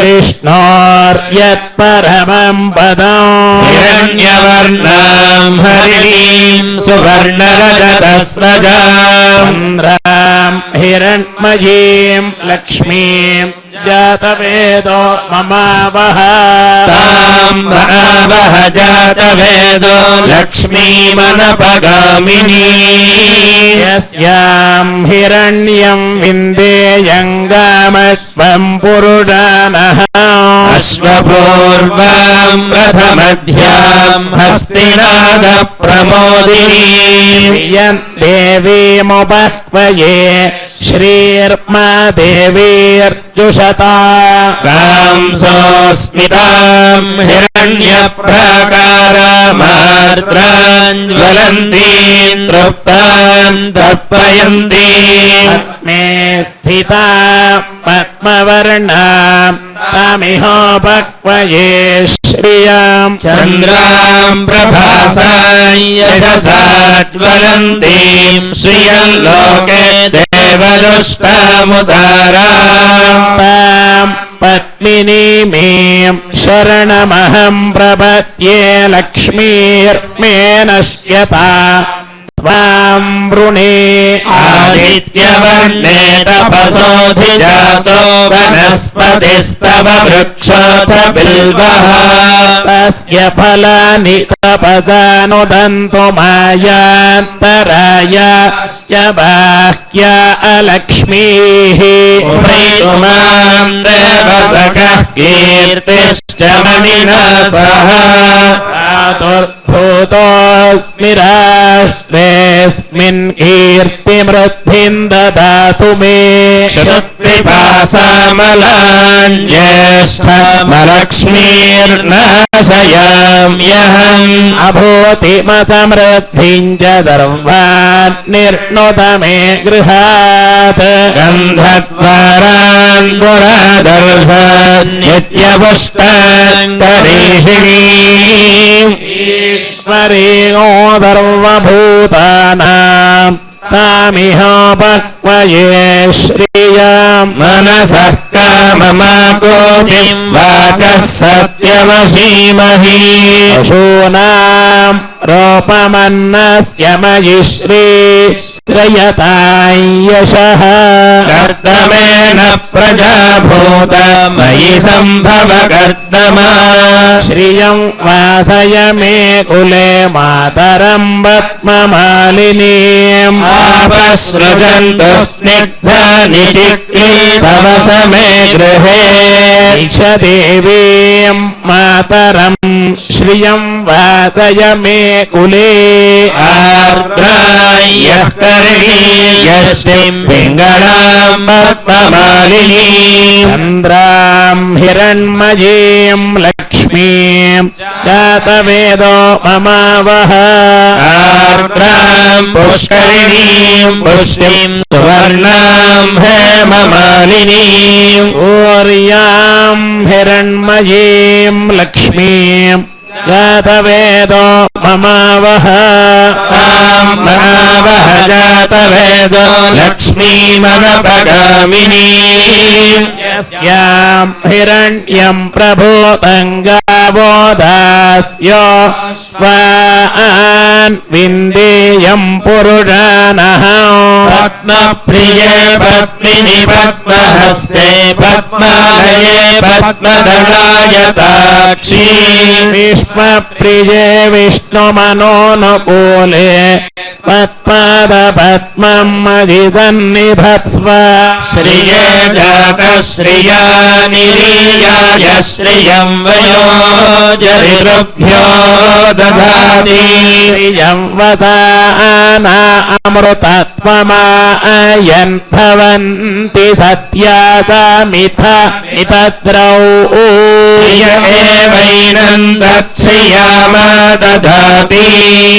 विष्णोर्यत्परमम् पदम् हिरण्यवर्णाम् हरिणीम् सुवर्णरजतस्रजाम् चन्द्राम् हिरण्मयीम् लक्ष्मीम् जातवेदो ममावह ताम् भावः जातवेदो लक्ष्मीमनपगामिनी यस्याम् हिरण्यम् विन्देयङ्गामश्वम् पुरुषानः अश्वपूर्वाम् रथमध्याम् हस्तिनादप्रमोदिनी देवीमुपह्वये श्रीर्मा देवीर्जुषता कांसोऽस्मिताम् हिरण्यप्राकारामार्द्राञ्ज्वलन्तीम् तृप्तान् तर्पयन्ती मे स्थिता पद्मवर्णा तामिहोपह्वये श्रियाम् चन्द्राम् प्रभासाम् यशसा ज्वलन्तीम् श्रियम् लोके देवदुष्टामुदाराम् पद्मिनीमेम् शरणमहम् प्रपद्ये लक्ष्मीर्मे नश्यता त्वाम् वृणे आदित्यवर्णे तपसोऽधिजातो वनस्पतिस्तव वृक्षोऽथ बिल्वः तस्य फलानि तपसानुदन्तु मायान्तराय च बाह्या अलक्ष्मीः उभैतुमाम् देवसखः कीर्तिश्च मणिना सह भूतोऽस्मि राष्ट्रेऽस्मिन् कीर्तिमृद्धिम् ददातु मे श्रुत्पिपासामलान् ज्येष्ठमलक्ष्मीर्नाशयाम्यहम् अभूतिमसमृद्धिम् च सर्वान् निर्णुत मे गृहात् गन्धद्वारान् पुरादर्शान् नित्यपुष्टान् करीषिणी ईश्वरेणो सर्वभूतानाम् तामिहोपह्वये श्रियाम् मनसः काममाकोटिम् वाचः सत्यमसीमहि पशूनाम् रूपमन्नस्य मयि श्रीयताम् यशः कर्दमेन प्रजाभूत मयि सम्भव कर्दमा श्रियम् वासय मे कुले मातरम् पद्ममालिनीम् आपसृजन्तु स्निग्धानि चिक्लीभव समे गृहे देवीम् मातरम् श्रियम् वासय मे कुले आर्द्रायः कर्णीयश्रीम् पिङ्गळाम् पद्ममालिनीम् चन्द्राम् हिरण्मयीम् लक्ष्मीम् जातवेदो ममावह आर्द्रां पुष्करिणीं पुष्टिं सुवर्णां हेममालिनीं सूर्यां हिरण्मयीं लक्ष्मीं जातवेदो ममावह महावह जातवेदो लक्ष्मीमनपगामिनीं यस्यां हिरण्यं प्रभूतं गावो दास्यो स्वान् विन्देयं पुरुषानः पद्मप्रिये पद्मिनि पद्महस्ते पद्मालये पद्मदलायताक्षी विष्णुप्रिये विष्णुमनोनुकूले पद्मपद्मं मधिसन्निधत्स्व श्रिये जातश्रिया निरीयाय श्रियं वयोजरिभ्यो दधाति श्रियं वसाना अमृतत्वमायन् भवन्ति सत्यासामिथ मितद्रौ श्रिय एवैनं तच्छ्रियामा दधाति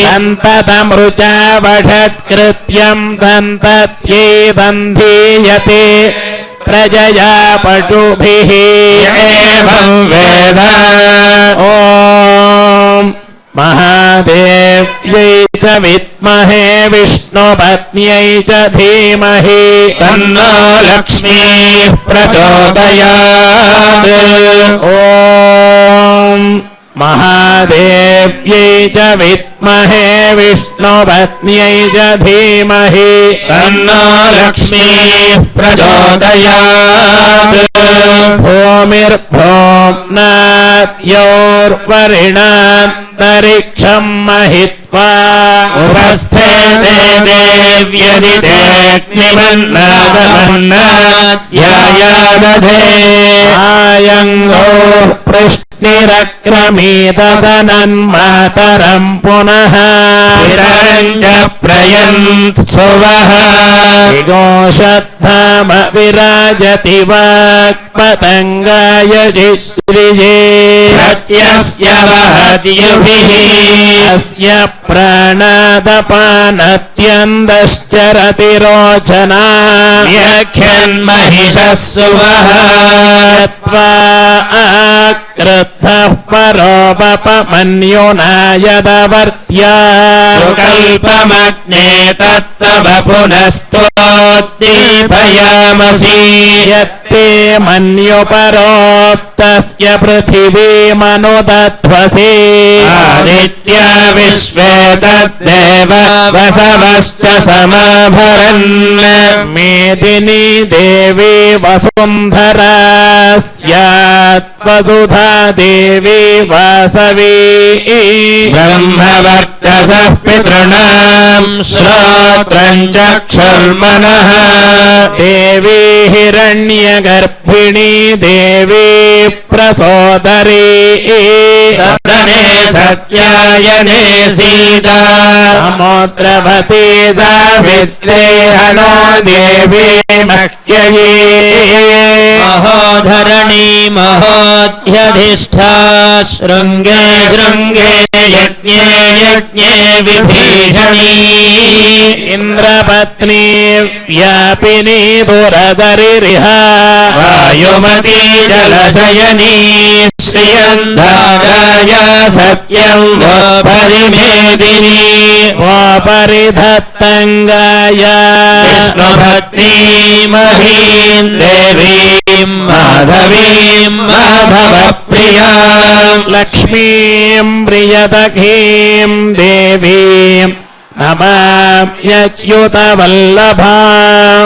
सन्ततमृचा वषत्कृत्यं सन्तत्यै सन्धीयते प्रजया पशुभिः एवं वेद ॐ महादेव्यै च विद्महे विष्णुपत्न्यै च धीमहि तन्नो लक्ष्मीः प्रचोदयात् ॐ महादेव्यै च विद्महे विष्णुपत्न्यै च धीमहि तन्नो लक्ष्मीः प्रचोदयात् भूमिर्भोम्नाद्योर्वरिणान्तरिक्षं महित्वा उपस्थे देवेऽग्निमन्नादमन्नाद्यायादधे आयङ्गो पृष्णिरक्रमीतदनन्मातरं पुनः विरञ्च प्रयन्त्सुवः विगोषद्धाम विराजति वाक्पतङ्गाय शिश्रिये प्रत्यस्य वहद्युभिः अस्य प्राणादपानत्यन्दश्चरति रोचना व्याख्यन्महिषः सुवः त्वा आक्रुद्धः परोपमन्युना यदवर्त्या सुकल्पमग्ने तत्तव पुनस्तोद्दीपयामसि यत्ते मन्युपरोक्तस्य पृथिवीमनुदध्वसे आदित्या विश्वे तद्देव वसवश्च समाभरन् मेदिनी देवी वसुन्धरा स्यात् वसुधा देवी वासवी ब्रह्मवर्चसः पितॄणां श्रोत्रं चक्षुर्मनः देवी हिरण्यगर्भिणी देवी प्रसोदरी सप्तने सत्यायने सीता समुद्रवती सावित्रे हनो देवी मह्यये महोधरणी महोध्यधिष्ठा शृङ्गे शृङ्गे यज्ञे यज्ञे विभीषणी इन्द्रपत्नी व्यापिनी दुरदरिरिह वायुमती जलशयनी श्रियन्धाराय सत्यं वो परिमेदिनी परिधत्तङ्गाय विष्णुभक्तिमहीं देवीं माधवीं माधवप्रियां लक्ष्मीं प्रियसखीं देवीं नमाम्यच्युतवल्लभां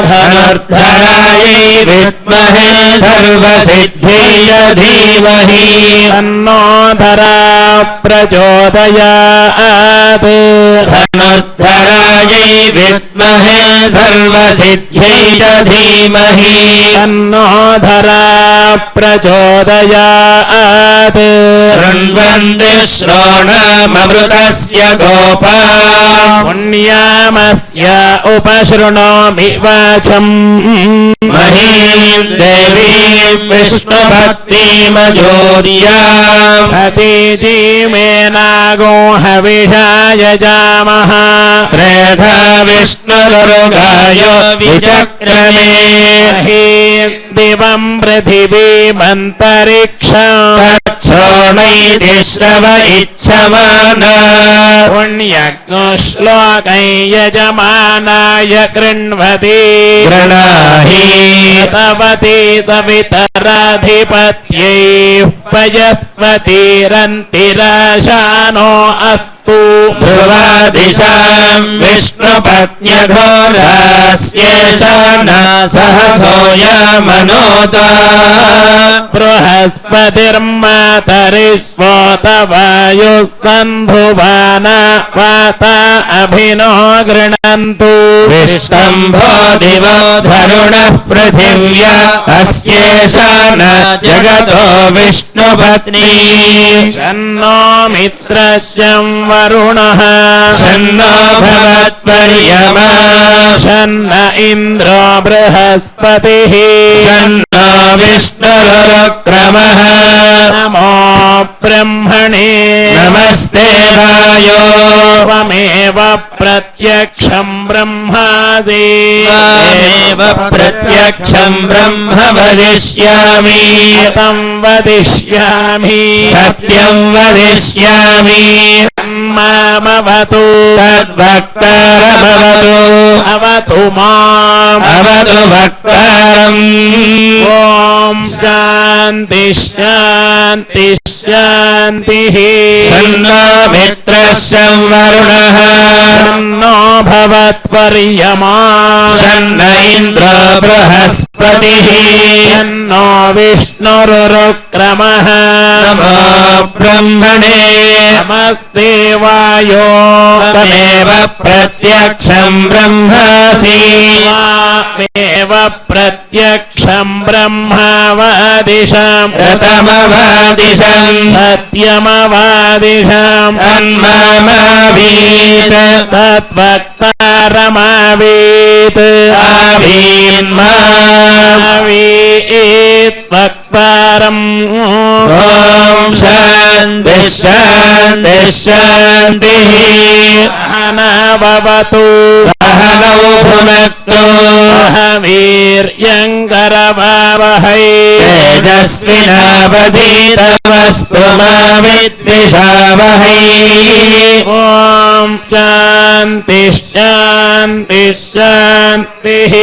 धनुर्धरायै विद्महे सर्वसिद्धिय धीमहि तन्नो धरा प्रचोदयात् धनुर्धरायै विद्महे सर्वसिद्ध्यै च धीमहि तन्नो धरा प्रचोदयात् शृण्वन्ति श्रोणममृतस्य गोपा पुण्यामस्य उपशृणोमि वाचम् महीं देवीं विष्णुभक्तिमजोर्याम् अतिजीमेनागो हविषाय जामः त्रेधा विष्णुरुगाय विचक्रमे दिवं पृथिवीमन्तरिक्षम् तच्छोणैतिश्रव इच्छमाना पुण्यज्ञो श्लोकै यजमानाय कृण्वति गृणाहि तवति सवितराधिपत्यै पयस्पतिरन्तिराशानो अस्तु ध्रुवादिशां विष्णुपत्न्यघोरास्येषा न सहसोऽयमनोता बृहस्पतिर्मातरिष्वोतवायुः सन्धुवान वात अभिनो गृणन्तु विष्टम्भो दिवो धरुणः पृथिव्या अस्येषा न जगतो विष्णुपत्नी शन्नो मित्रश्चं वरुणः शन्नो भवत्पर्यमा शन्न इन्द्रो बृहस्पतिः शन्नो विष्णुरुक्रमः नमो ब्रह्मणे नमस्ते वायो त्वमेव प्रत्यक्षं ब्रह्मासि त्वमेव प्रत्यक्षं ब्रह्म वदिष्यामि तं वदिष्यामि सत्यं वदिष्यामि मामवतु तद्वक्तारमवतु अवतु माम् अवतु वक्तारम् ॐ शान्ति शान्ति शान्तिः शन्नो मित्रः संवरुणः शन्नो भवत्वर्यमा शन्न इन्द्रो बृहस्पतिः शन्नो विष्णुरुक्रमः नमो ब्रह्मणे नमस्ते वायो त्वमेव प्रत्यक्षं ब्रह्मासि त्वमेव प्रत्यक्षं ब्रह्म वादिशम् रतमवादिशम् सत्यमवादिशम् तन्मामावीत् तद्वक्तारमावीत् आवीन्मावीत् वक्तारम् ॐ शान्तिः शान्तिः शान्तिः अहनवतु सहनौ भुनक्तु सह वीर्यङ्करवावहै तेजस्विनावधीतमस्तु मा विद्विषावहै ॐ शान्ति शान्ति शान्तिः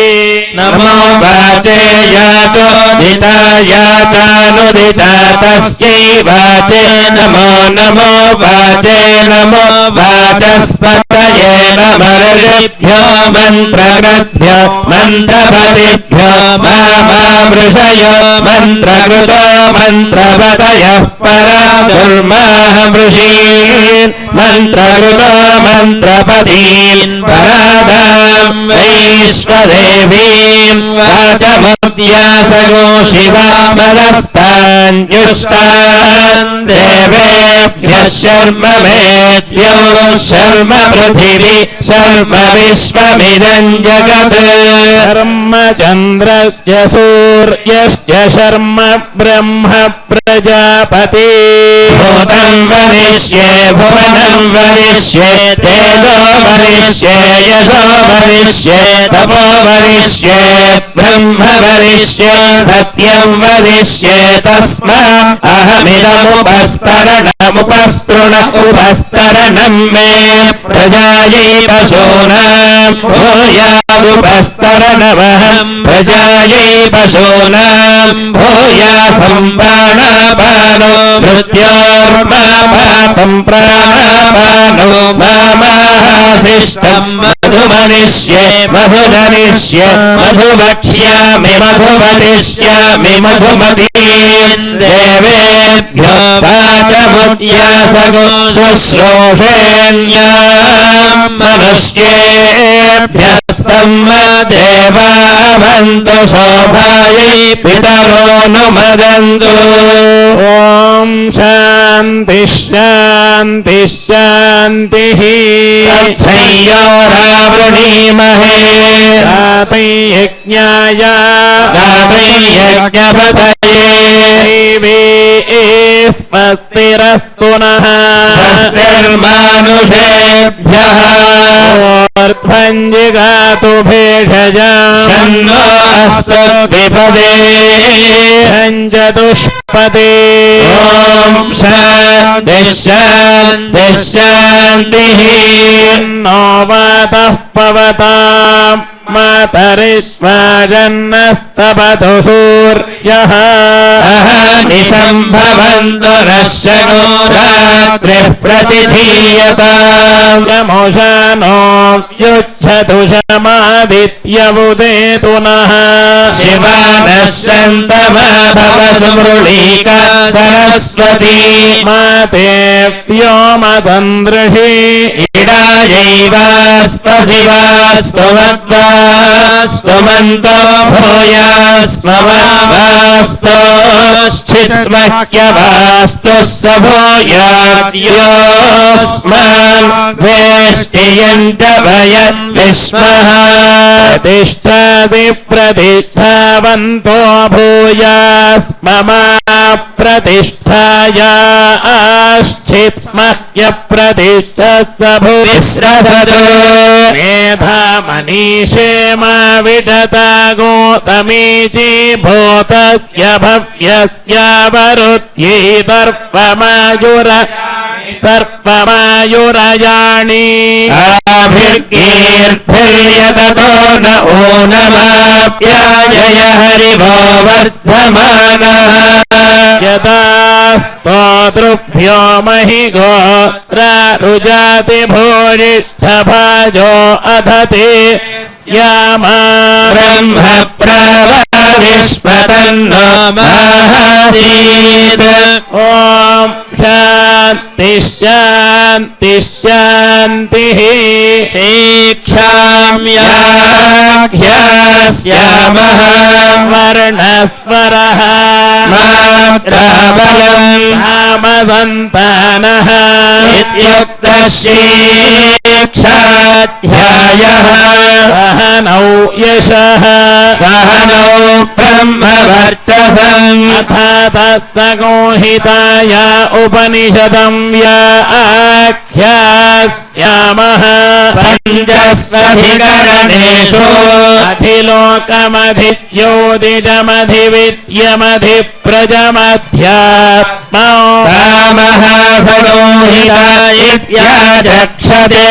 नमो वाचे याचोदिताय चानुदिता तस्यै वाचे नमो नमो वाचे नमो वाचस्पतये नमर्षिभ्यो मन्त्रकृभ्यो मन्त्रपतिभ्यो मामृषयो मन्त्रकृतो मन्त्रपतयः परा दुर्मामृषीन् मन्त्रकृतो मन्त्रपतीन् परादां वैश्वदेवीं वाचमुद्यासगो शिवामदस्तान्युष्टान् देवेभ्यः शर्म मेद्यो शर्म पृथिवी शर्म विश्वमिदं जगत् शर्म चन्द्रस्य सूर्यश्च शर्म ब्रह्म प्रजापति भूतं वदिष्ये भुवनं वदिष्ये तेजो वदिष्ये यशो वदिष्ये तपो वदिष्ये ब्रह्म वदिष्ये सत्यं वदिष्ये तस्मा अहमिदमुपस्तरणमुपस्तृण उपस्तरणं मे प्रजायै पशूनां भूयादुपस्तरणमहं प्रजायै पशूनां भूयासंप्राणापानो मृत्योर्मापातं प्राणापानो मामाशिष्टं मधुमनिष्ये मधुधरिष्ये मधुवक्ष्यामि मधुवदिष्यामि मधुमतीन् देवेभ्यो वाचमुद्यासगो शुश्रूषेण्यां मनुष्येभ्यस्तं देवावन्तु शोभायै पितरो नुमदन्तु ॐ शान्तिः शान्तिः तच्छयोरावृणीमहे गातै यज्ञाय गावै यज्ञपतये देवे स्वस्तिरस्तु नः स्वस्तिर्मानुषेभ्यः ऊर्ध्वञ्जिगातु भेषजा शन्नो अस्तु द्विपदे चतुष्पदे ॐ शान्तिः शान्तिः शान्तिः नो वातः पवताम् मातरिष्वाजन्नस्तपतु सूर्यः अहनिशं भवन्तु नश्यनो रात्रिः प्रतिधीयताम् यमुषानो युच्छतु शमादित्यमुदेतु नः शिवानः सन्तमा भव सुमृळीका सरस्वती माते व्योमसन्दृशी इडायैवास्तशिवास्तु मद्वास्तुमन्तो भूयास्मवास्तोश्चित्स्मह्यवास्तु स भूयाद्योऽस्मान् वेष्टियम् च वयद्विस्मः प्रतिष्ठासि प्रतिष्ठावन्तो भूयास्ममा प्रतिष्ठायाश्चित्स्मह्यप्रतिष्ठः स विस्रसतु मेधामनीषेम विदता गोतमीची भूतस्य भव्यस्यावरुत्यै सर्पमायुरयाणि आभिर्गीर्भिर्यततो न ऊनमाप्यायय हरिवो वर्धमानः यदा स्तोतृभ्यो महि गोत्रारुजाति भूरिष्ठभाजो अधते यामा ब्रह्म प्रवविष्पतन्नो महासीत् ॐ शान्तिः शान्तिः शान्तिः शीक्षाम्याख्यास्यामः वर्णस्वरः मात्राबलम् नामसन्तानः इत्युक्तः शीक्षाध्यायः सहनौ यशः सहनौ ब्रह्मवर्चसम् अथातस्संहिताय उपनिषदं व्याख्यास्यामः पञ्चस्वधिकरणेषु अधिलोकमधिज्योतिषमधिविद्यमधिप्रजमध्यात्मौ रामः सदोहिता इत्याचक्षते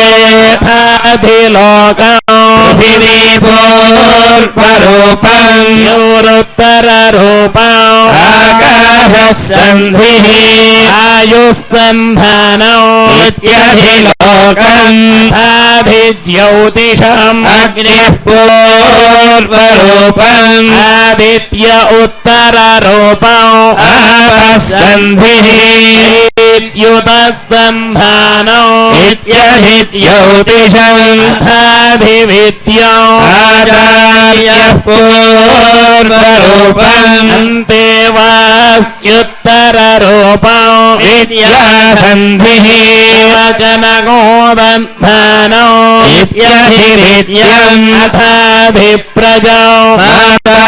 अधिलोकौ पृथिवीपूर्वरूपम् योरुत्तररूपौ आकाशः सन्धिः आयुस्सन्धानौ इत्यधिलोकम् आधिज्योतिषम् अग्निः पूर्वरूपम् आदित्य उत्तररूपौ आपः सन्धिः युतसन्धानौ इत्यधिज्योतिषम् आधिविद्यौ आचार्यः पूर्वरूपम् अन्ते वास्युत्तररूपौ विद्यासन्धिः वचनगोदन्धानौ इत्यधिविद्यम् अथाधिप्रजौ माता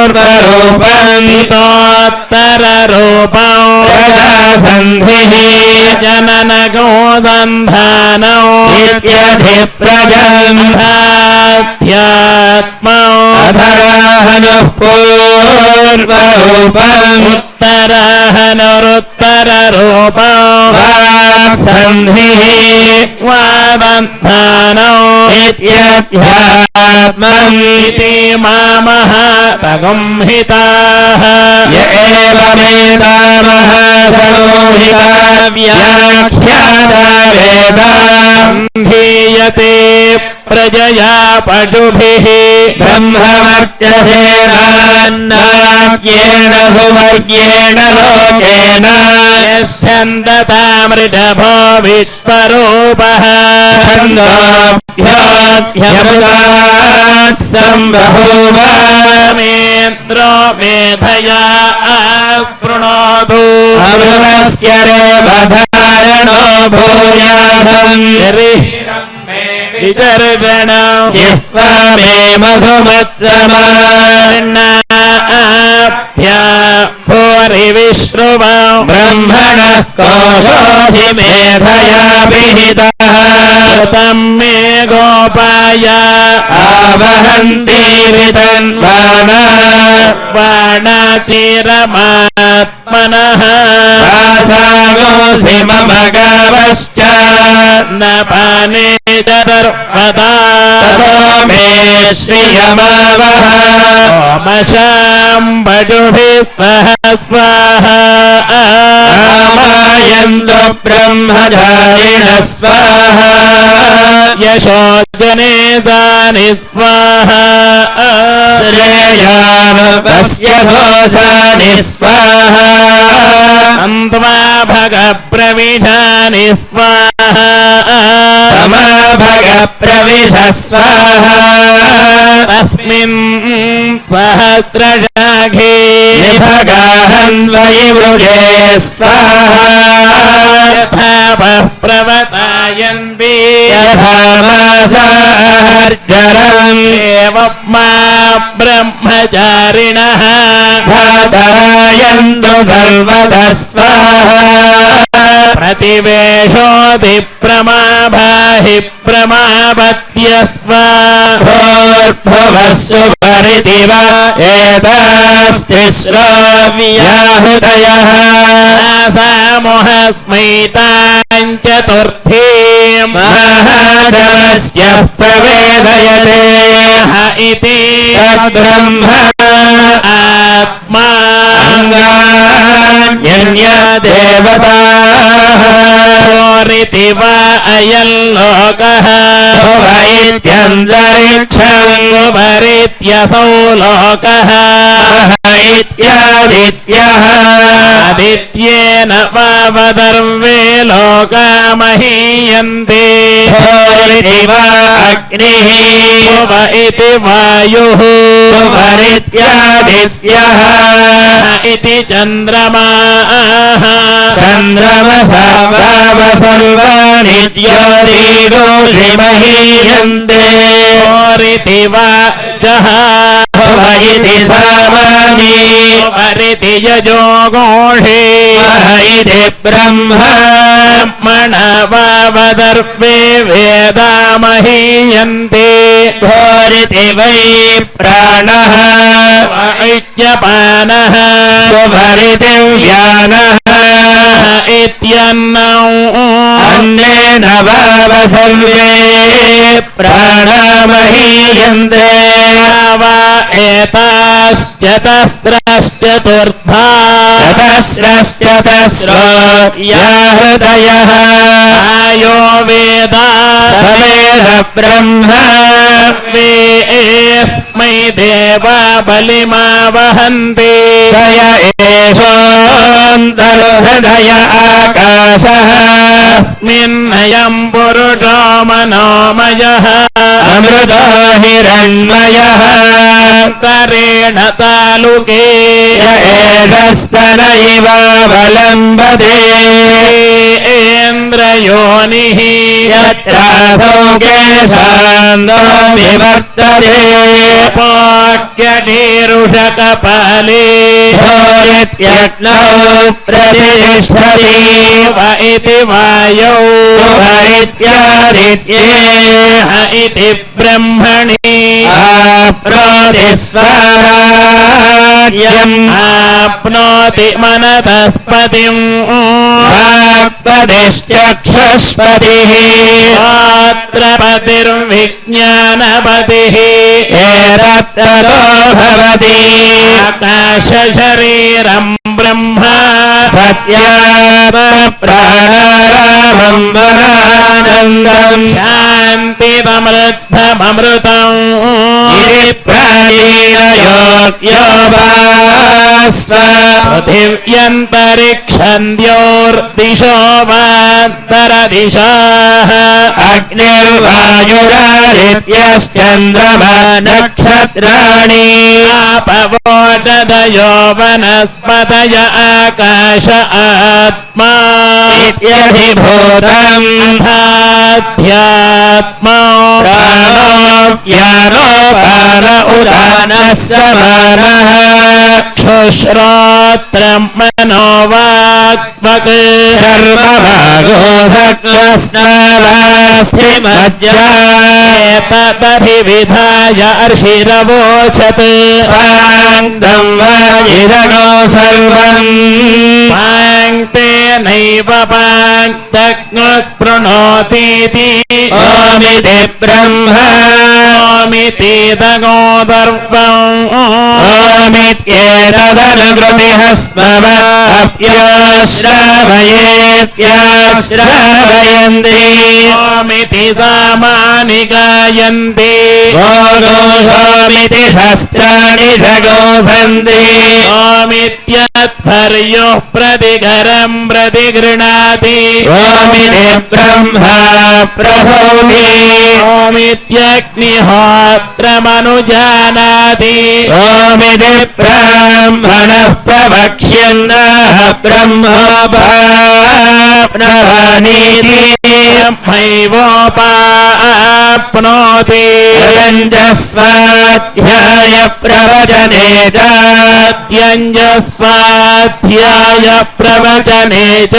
पूर्वरूपम् पितोत्तररूपौ प्रजासन्धिः जननगोदन्धानौ इत्यधिप्रजम् अध्यात्मौ अधराहनुः पूर्वरूपम् उत्तराहनुरुत्तररूपौ वाक्सन्धिः वादन्धानौ इत्यध्यात्मम् इति मामः सगुंहिताः य एवमेतामः सरोहिता व्याख्याता वेदाम् गीयते प्रजया पशुभिः ब्रह्मवर्चसेनान्नाद्येन सुवर्ग्येण लोकेन यश्चन्दतामृषभो विश्वरूपः छन्दोभ्योऽध्यमुदात् सम्बभूव मेन्द्रो मेधया आस्पृणोतु अमृतस्य रेवधारणो भूयासम् विचर्षणम् जिह्वा मे मधुमत्तमार्णाभ्या भूरिविश्रुवम् ब्रह्मणः कोशोऽसि मेधया विहितः तम् मे गोपाय आवहन्ति वितन्वाना वाणाचिरमात्मनः वासागोऽसि मम गावश्च न पाने च सर्वदा ततो मे श्रियमावह ओमशाम्बजुभिः सह स्वाहा आमायन्तु ब्रह्मचारिणः स्वाहा यशोजने सानि स्वाहा श्रेयानुपस्य सोऽसानि स्वाहा अन्त्वा भगप्रविशानि स्वाहा समाभग प्रविश स्वाहा तस्मिन् सहस्रशाखे निभगाहन्वयि वृजे स्वाहा यथापः प्रवतायन्ति यथामासार्जरम् एवं मा ब्रह्मचारिणः धातरायन्तु सर्वतः स्वाहा प्रतिवेशोऽपि प्रमाभाहि प्रमापत्यस्व भूर्भुवः सुपरिति वा एतास्ति श्राव्याहुतयः सामोहस्मैताम् चतुर्थीम् महाजनस्य प्रवेदयते ह इति तद्ब्रह्म आत्मा अन्यान्यदेवताः ोरिति वा अयल्लोकः भुव इत्यन्तरिक्षम् उपरित्यसौ लोकः इत्यादित्यः आदित्येन वावदर्वे लोका महीयन्ते भूरिति वा अग्निः भुव इति वायुः भुवरित्यादित्यः इति चन्द्रमाः चन्द्रमसा वावसर्वाणि ज्योतिरोषिमहीयन्ते ोरिति वाचः भुव इति सामानि परिति यजोगोषे इति ब्रह्म मणवावदर्वे वेदामहीयन्ते भूरिति वै प्राणः वैद्यपानः सुभरिति व्यानः इत्यन्नौ अन्नेन वावसर्वे प्राणामहीयन्ते वा एताश्चतस्रश्चतुर्था चतस्रश्चतस्रो या हृदयः आयो वेदा सवेद ब्रह्म वेस्मै देवा बलिमावहन्ति य एषोऽन्तर्हृदय आकाशः अस्मिन्नयम् पुरुषो मनोमयः अमृतो हिरण्मयः करेण तालुके य एषस्तन इवावलम्बते इन्द्रयोनिः यत्रासौ केशान्तो विवर्तते पाक्यटीरुषकपाले भूरित्यग्नौ प्रतिष्ठति व इति वायौ भूरित्यादित्ये इति ब्रह्मणि आप्नोति स्वराज्यम् आप्नोति मनतस्पतिम् वाक्पतिश्चक्षुष्पतिः पात्रपतिर्विज्ञानपतिः एतत्ततो भवति आकाशशरीरम् ब्रह्म सत्यात्मप्राणारामम् वरानन्दम् शान्तिमृद्धममृतम् इति प्राचीनयोग्यो भास्व पृथिव्यन्तरिक्षन्द्योर्दिशो वान्तरदिशाः अग्निर्वायुरादित्यश्चन्द्रमा नक्षत्राणि आपवोषधयो वनस्पतय आकाश आत्मा इत्यधिभूतम् अध्यात्मा प्राणो पार उदानः समानः चक्षुश्रोत्रं मनोवाक्पक् कर्मभागो सक्लस्नावास्ति मज्जा तदभिविधाय अर्षिरवोचत् पाङ्क्तं वाजिरनो सर्वम् पाङ्क्तेनैव पाङ्क्तज्ञस्पृणोतीति ओमिति ब्रह्म ओमितीदगोदर्वम् ओमित्येतदनुकृतिः स्मवप्याश्रावयेत्याश्रावयन्ति ओमिति सामानि गायन्ति गोदोषोमिति शस्त्राणि षगोसन्ति ओमित्यध्वर्युः प्रतिघरम् प्रतिगृह्णाति ओमिति ब्रह्मा प्रभूति ओमित्यग्निहोत्रमनुजानाति ओमिति ब्राह्मणः प्रवक्ष्यन्नः ब्रह्मोपाप्नवानीति ब्रह्मैवोपाप्नोति स्वाध्याय प्रवचने च यञ्जस्वाध्याय प्रवचने च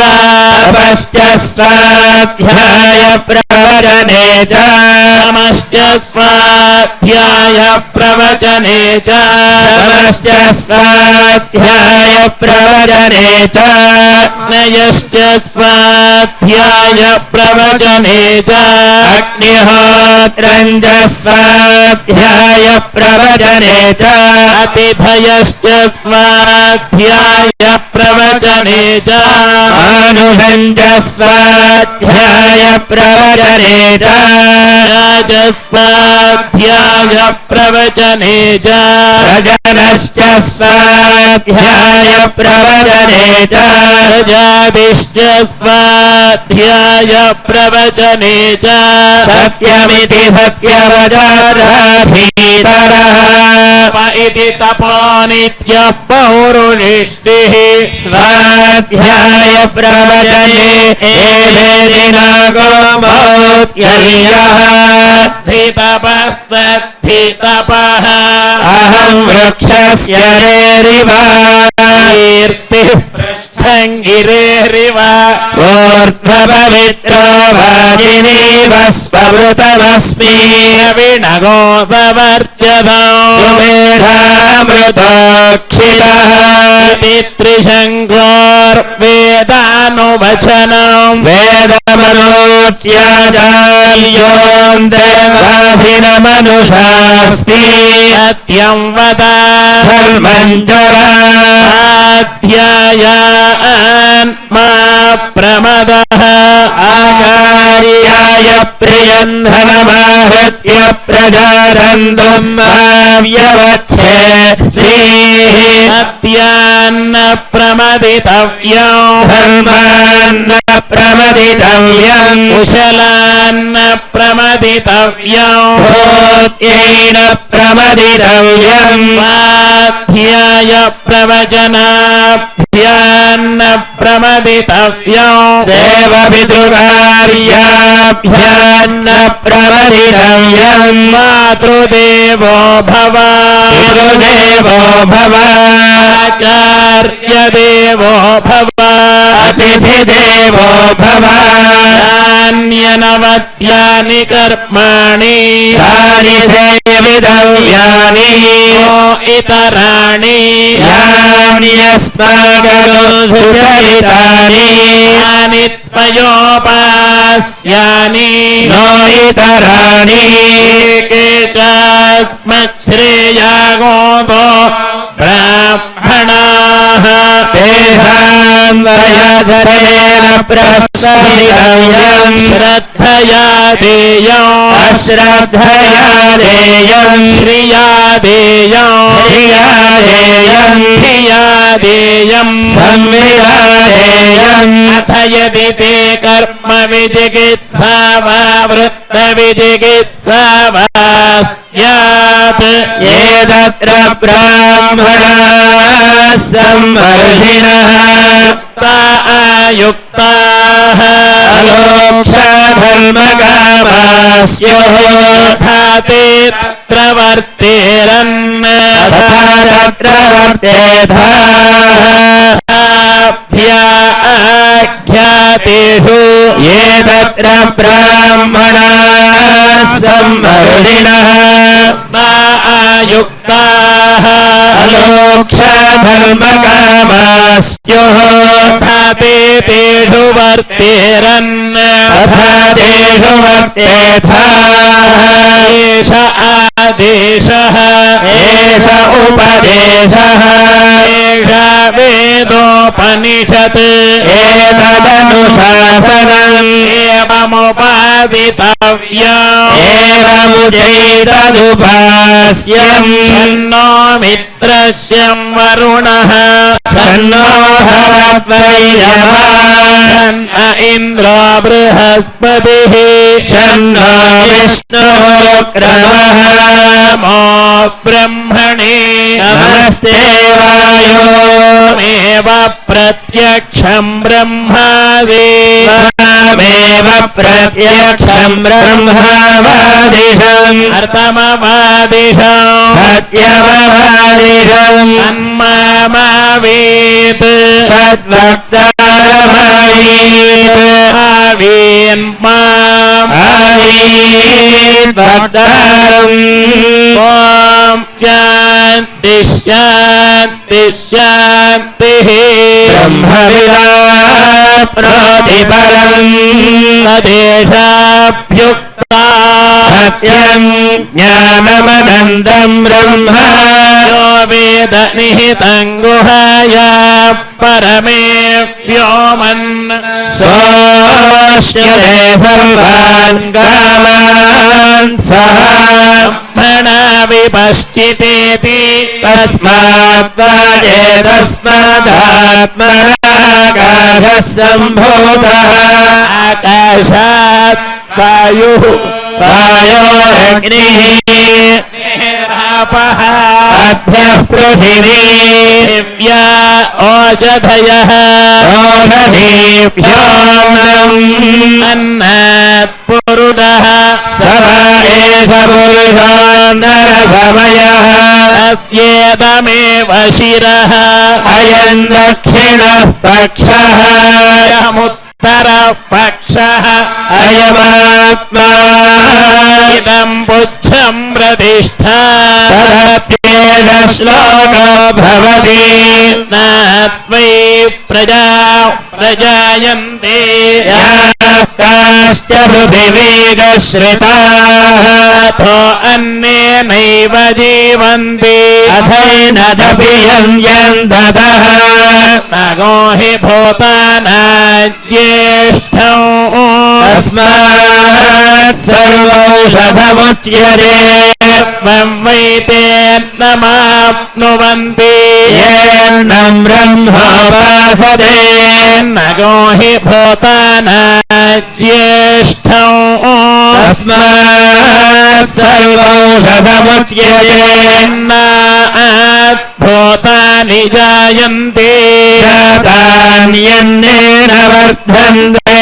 तपश्च स्वाध्याय प्रवचने च नमश्च स्वाध्याय प्रवचने च तपश्च स्वाध्याय प्रवचने च नयश्च स्वाध्याय प्रवचने च अग्निहोत्रं च स्वाध्याय प्रवचने च अतिथयश्च स्वाध्याय प्रवचने च मानुषं च स्वाध्याय प्रवचने च स्वाध्याय प्रवचने च रजनश्च स्वाध्याय प्रवचने च प्रजादिश्च स्वाध्याय प्रवचने च सत्यमिति सत्यवचाराधीतरः इति तपोनित्यः पौरुषिष्टिः स्वाध्याय प्रवचने एवेति नागो मौत्यर्यः स्थितपः अहं वृक्षस्य रेरिव कीर्तिः पृष्ठङ्गिरेरिव ऊर्ध्वपवित्रो वाजिनीव स्वमृतमस्मि विणगो सवर्जदम् सुमेधामृतोक्षितः इति त्रिशङ्कोर्वेदानुवचनम् वेदमनोच्याजायोऽन्तेवासिनमनुषास्ति सत्यं वद धर्मम् चरा अध्यायान्मा प्रमदः आचार्याय प्रियम् धनमाहृत्य प्रजारन्तुम् माव्यवच्छे श्रीः सत्यान्न प्रमदितव्यम् धर्मान्न प्रमदितव्यम् कुशलान्न प्रमदितव्यम् भूत्यैन प्रमदितव्यम् स्वाध्याय प्रवचनाभ्यान्न प्रमदितव्यम् देवपितृकार्याभ्यान्न प्रमदितव्यम् मातृदेवो भव पितृदेवो भव आचार्यदेवो भव अतिथिदेवो भव नान्यनवत्यानि कर्माणि तानि सेवितव्यानि इतराणि यान्यस्माकनुसुचरितानि यानि त्वयोपास्यानि नो इतराणि एके चास्मच्छ्रेयागोतो ब्राह्मणाः तेषां वयधरेण प्रश्न तस्मैतव्यम् श्रद्धया देयम् अश्रद्धया देयम् श्रिया देयम् धिया देयम् धिया देयम् संविदा देयम् अथ यदि ते कर्म विजिगित्सा वा वृत्त विजिगित्सा वा स्यात् ये तत्र ब्राह्मणाः संवर्धिनः आयुक्ताः अलोक्षधर्मकामास्युः यथा ते तत्र वर्तेरन् तथा तत्र आख्यातेषु ये तत्र ब्राह्मणाः संवर्धिनः आयुक्ताः अलोक्षधर्मकामास्युः तथा ते तेषु वर्तेरन् तथा तेषु वर्तेथाः एष आदेशः एष उपदेशः एष वेदोपनिषत् एतदनुशासनम् एवमुपादितव्यम् एवमुचैतदुपास्यम् तन्नो मित्रस्यं वरुणः तन्नो भवद्वैयमा तन्न इन्द्रो बृहस्पतिः तन्नो विष्णुरुक्रमः नमो ब्रह्मणे नमस्ते वायो मेव प्रत्यक्षं ब्रह्मादि त्वमेव प्रत्यक्षम् ब्रह्मवादिशम् अर्थमवादिशम् सत्यमवादिशम् तन्मावेत् तद्वक्तारमवीत् आवीन्माम् आवीत् वक्तारम् ॐ शान्ति शान्ति शान्तिः ब्रह्मविदा प्रतिपरम् तदेशाभ्युक्ता सत्यम् ज्ञानमनन्तम् ब्रह्म यो वेद निहितं गुहाया परमे व्योमन् सोऽश्यते सर्वान् कामान् सः ब्रह्मणा विपश्चितेति तस्मात् तस्मादात्मनाकाशः सम्भूतः आकाशात् वायुः वायोरग्निः आपः अभ्यः पृथिवी दिव्या ओषधयः ओषधीभ्योऽन्नम् अन्नात् पुरुषः स वा एष पुरुषोऽन्तरसमयः तस्येदमेव शिरः अयम् दक्षिणः पक्षः अयमुत्तरपक्षः अयमात्मा इदं पुच्छं प्रतिष्ठा तदप्येष श्लोको भवति नात्वै प्रजा प्रजायन्ते याः काश्च पृथिवीगश्रिताः अथो अन्नेनैव जीवन्ति अथैनदपि यन्यन्ततः नगो हि भूतानाज्येष्ठौ तस्मात् सर्वौषधमुच्यते त्वं वैतेन्नमाप्नुवन्ति येन्नं ब्रह्मोपासते नगो हि भूतानाज्येष्ठौ तस्मात् सर्वौषधमुच्यते भूतानि जायन्ते जातान्यन्नेन वर्धन्ते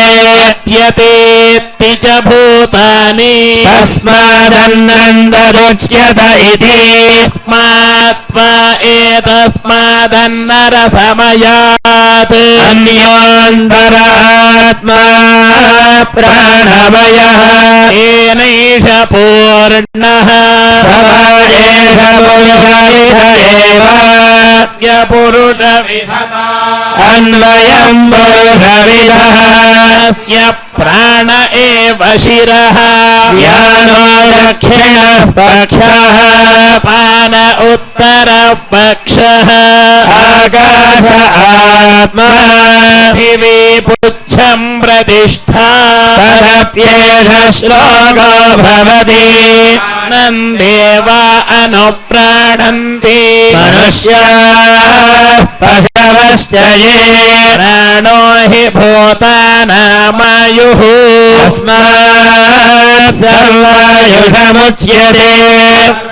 यतेति च भूतानि तस्मादन्नन्दरुच्यत इति तस्मात्त्वा एतस्मादन्नरसमयात् अन्योऽन्तर आत्मा प्राणमयः येनैष पूर्णः स वा एष पुरुषविद एव स्य पुरुषविधता अन्वयम् पुरुषविदः स्य प्राण एव शिरः ज्ञानो दक्षिणः पक्षः पान उत्तरपक्षः आकाश आत्मा पृथिवी पुच्छं प्रतिष्ठा तदप्येष श्लोको भवति नन्देव अनुप्राणन्ति मनुष्याः पशवश्च ये प्राणो हि भूतानामायुः अस्मात् सर्वायुषमुच्यते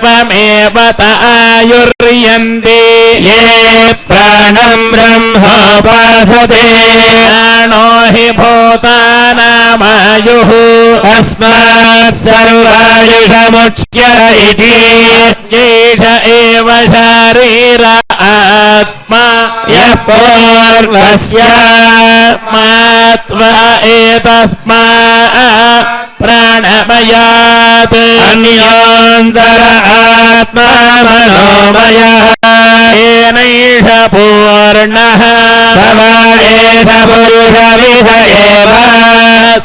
त्वमेव त आयुर्यन्ति ये प्राणं ब्रह्मोपासते प्राणो हि भूतानामायुः अस्मात् सर्वायुषमुच्य इति एष एव शारीर आत्मा यः पूर्वस्यात्मा एतस्मात् प्राणमयात् अन्योऽन्तर आत्मा मनोमयः येनैष पूर्णः स वा एष पुरुषविध एव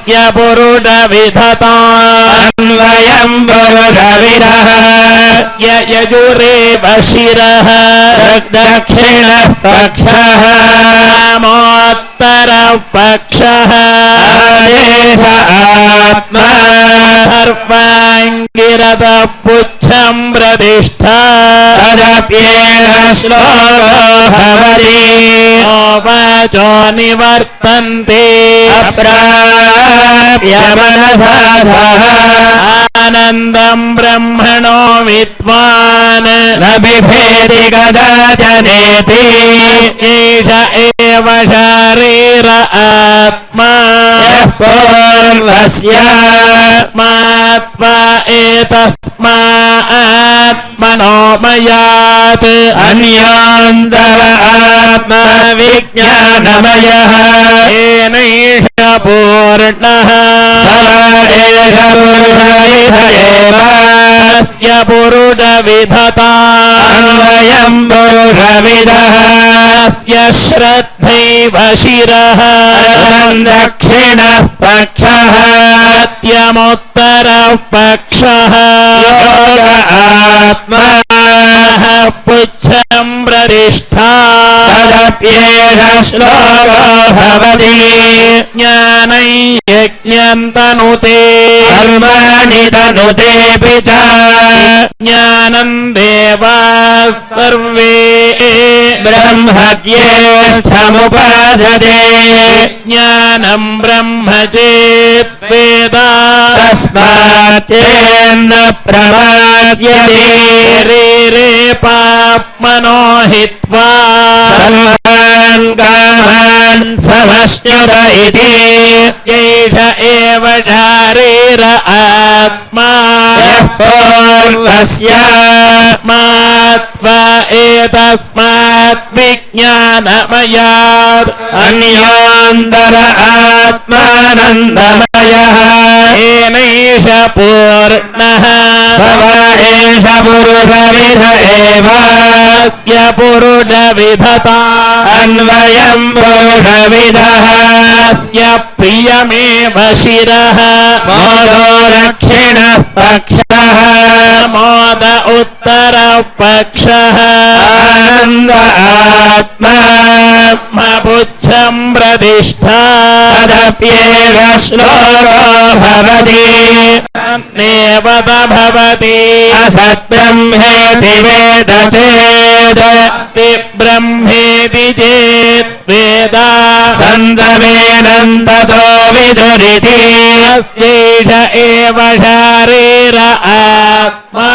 स्य पुरुषविधता अन्वयम् पुरुषविदः यजुरेव शिरः दक्षिणः पक्षः वामोत्तरः पक्षः आदेश आत्मा सर्वाङ्गिरतः पुच्छं प्रतिष्ठा तदप्येष श्लोको भवति वाचो निवर्तन्ते अप्राप्य मनसा सह आनन्दं ब्रह्मणो विद्वान् न बिभेति कदाचनेति एष एव शारीर आत्मा यः पूर्वस्यात्मा एतस्मात् मनोमयात् अन्योऽन्तर आत्मा विज्ञानमयः येनैष पूर्णः स वा एष पुरुषविध एव स्य पुरुषविधता अन्वयम् पुरुषविदः स्य श्रद्धैव शिरः दक्षिणः पक्षः सत्यमुत्तरः पक्षः योग आत्मा पुच्छं प्रतिष्ठा तदप्येष श्लोको भवति ज्ञानै यज्ञं तनुते कर्माणि तनुतेऽपि च ज्ञानं देवाः सर्वे ब्रह्मज्येष्ठमुपासते ज्ञानं ब्रह्म चेत् वेद तस्माच्चेन्न प्रमाद्यते शरीरे पाप्मनो हित्वा सर्वान् कामान् समश्नुत इति एष एव शारीर आत्मा यः पूर्वस्यात्मा एतस्मात् विज्ञानमयात् अन्योऽन्तर आत्मानन्दमयः येनैष पूर्णः स वा एष पुरुषविध एव स्य पुरुषविधता अन्वयम् पुरुषविदः स्य प्रियमेव शिरः मोदो दक्षिणः पक्षः मोद उत्तरः पक्षः आनन्द आत्मा पुच्छं प्रतिष्ठा तदप्येष श्लोको भवति नेव स भवति असत्ब्रह्मेति वेद चेत् अस्ति ब्रह्मेति चेत् वेद सन्दमेनन्दतो विदुरिति अस्यैष एव शारीर आत्मा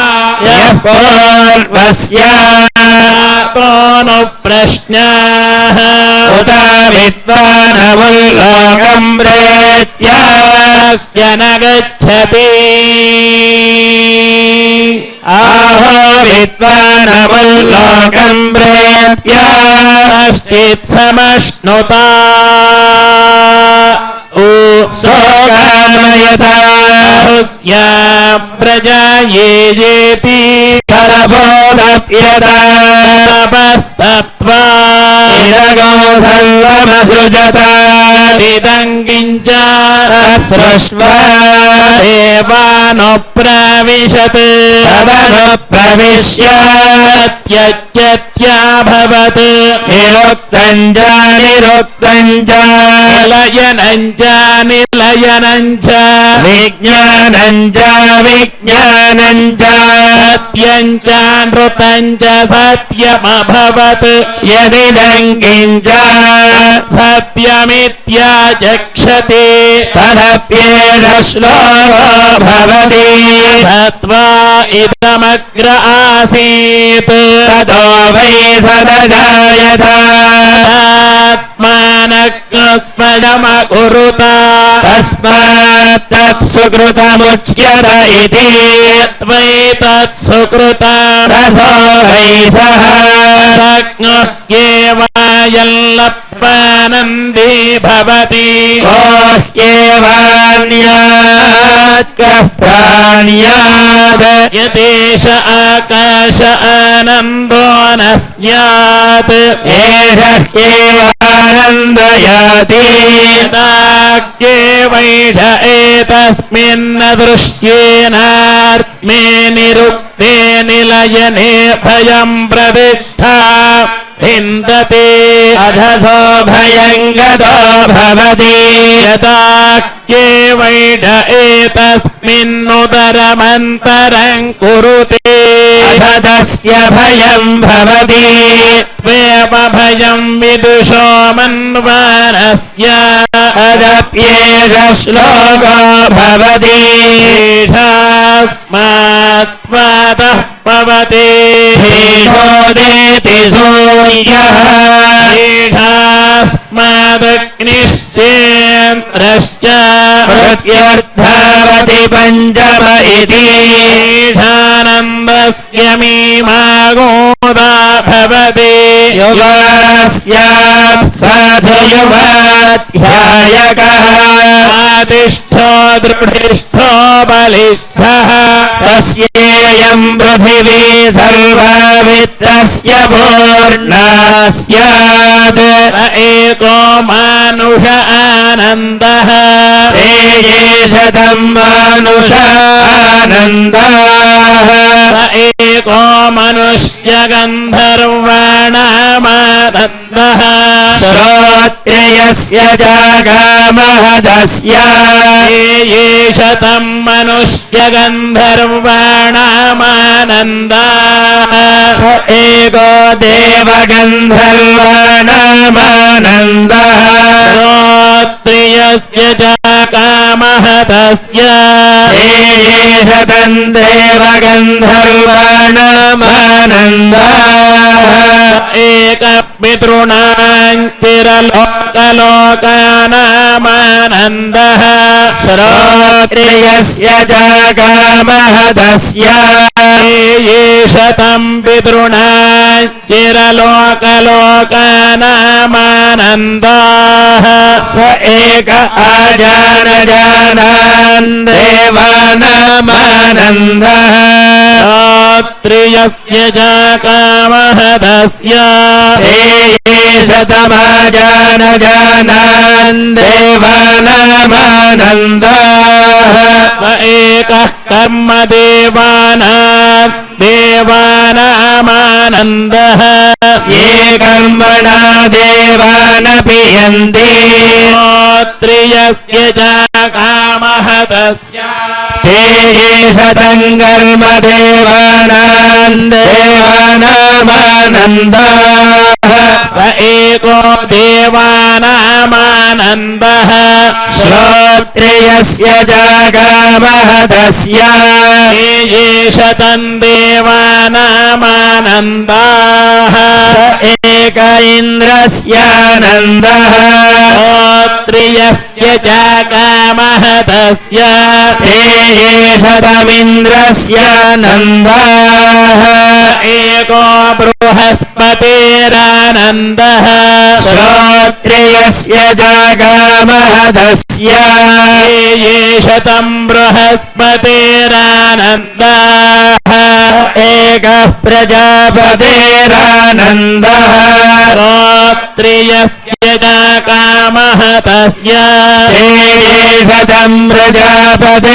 यः पूर्वस्यातो प्रश्नाः उत विद्वानमुल्लोकम् प्रेत्यास्य न गच्छति आहो विद्वानमुल्लोकम् प्रेत्या कश्चित् समश्नुता सोकामयता प्रजा येति फलबोधप्यता तपस्तत्त्वा इदगो सर्वमसृजत इदं किञ्च सृष्ट्वा देवानुप्रविशत् तदनुप्रविश्य त्यत्यत्याभवत् निरुक्तं च निरुक्तं च निलयनं च निलयनं च विज्ञानं च विज्ञानं च सत्यं च नृतं च सत्यमभवत् यदिदं किञ्च सत्यमित्याचक्षते तदप्येष श्लोको भवति सत्त्वा इदमग्र आसीत् ततो वै सदजायत आत्मानस्मदमकुरुत तस्मात् तत्सुकृतमुच्यत इति त्वैतत्सुकृतं रसो वै सः यल्लप्पानन्दे भवति ह्येवान्यात् कः प्राण्यात् यदेश आकाश आनन्दो न स्यात् एष ह्येवानन्दयाति यदाख्येवैष एतस्मिन्न दृश्येनात्मे निरुक्ते निलयने भयं प्रतिष्ठा विन्दते अधसो भयं गतो भवति यदाख्येवैष एतस्मिन्नुदरमन्तरं कुरुते अधस्य भयं भवति त्वेव भयं विदुषो मन्वानस्य अदप्येष श्लोको भवति ईढास्मात्त्वातः पवते ीशोदेति सूर्यः ईढास्मादग्निश्चेन्द्रश्च प्रत्यर्थवति पञ्चम इति ईढानन्दस्य मीमा गोदा भवति युगास्यात् साधुयुगाध्यायकः आतिष्ठो दृढिष्ठो बलिष्ठः तस्येयं पृथिवी सर्वा वित्तस्य पूर्णा स्यात् स एको मानुष आनन्दः ते शतं मानुषानन्दाः स एको मनुष्यगन्धर्वाणामानन्दः श्रोत्रियस्य जागामहदस्य ये शतं मनुष्यगन्धर्वाणामानन्दाः स एको देवगन्धर्वाणामानन्दः श्रोत्रियस्य च कामहतस्य ये शतं देवगन्धर्वाणामानन्दाः एकपितॄणाञ्चिरलोकलोकानामानन्दः श्रोत्रियस्य जागामहदस्य ये शतं पितॄणाञ्चिरलोकलोकानामानन्दाः स एक आजानजानान् देवानामानन्दः श्रोत्रियस्य च कामहतस्य ये शतमाजानजानान् देवानामानन्दाः स एकः देवानामानन्दः ये कर्मणा देवानपि यन्ति श्रोत्रियस्य च कामहतस्य ते ये शतं कर्म देवानान् देवानामानन्दाः स एको देवानामानन्दः श्रोत्रियस्य जागामहदस्य ये शतं देवानामानन्दाः स एक इन्द्रस्यानन्दः श्रोत्रियस्य च कामहतस्य ते ये शतमिन्द्रस्यानन्दाः एको बृहस्पतिरानन्दः श्रोत्रियस्य जागामहदस्य ये शतं बृहस्पतिरानन्दाः एकः प्रजापतेरानन्दः श्रोत्रियस्य कामः तस्य शतं प्रजापतेरानन्दः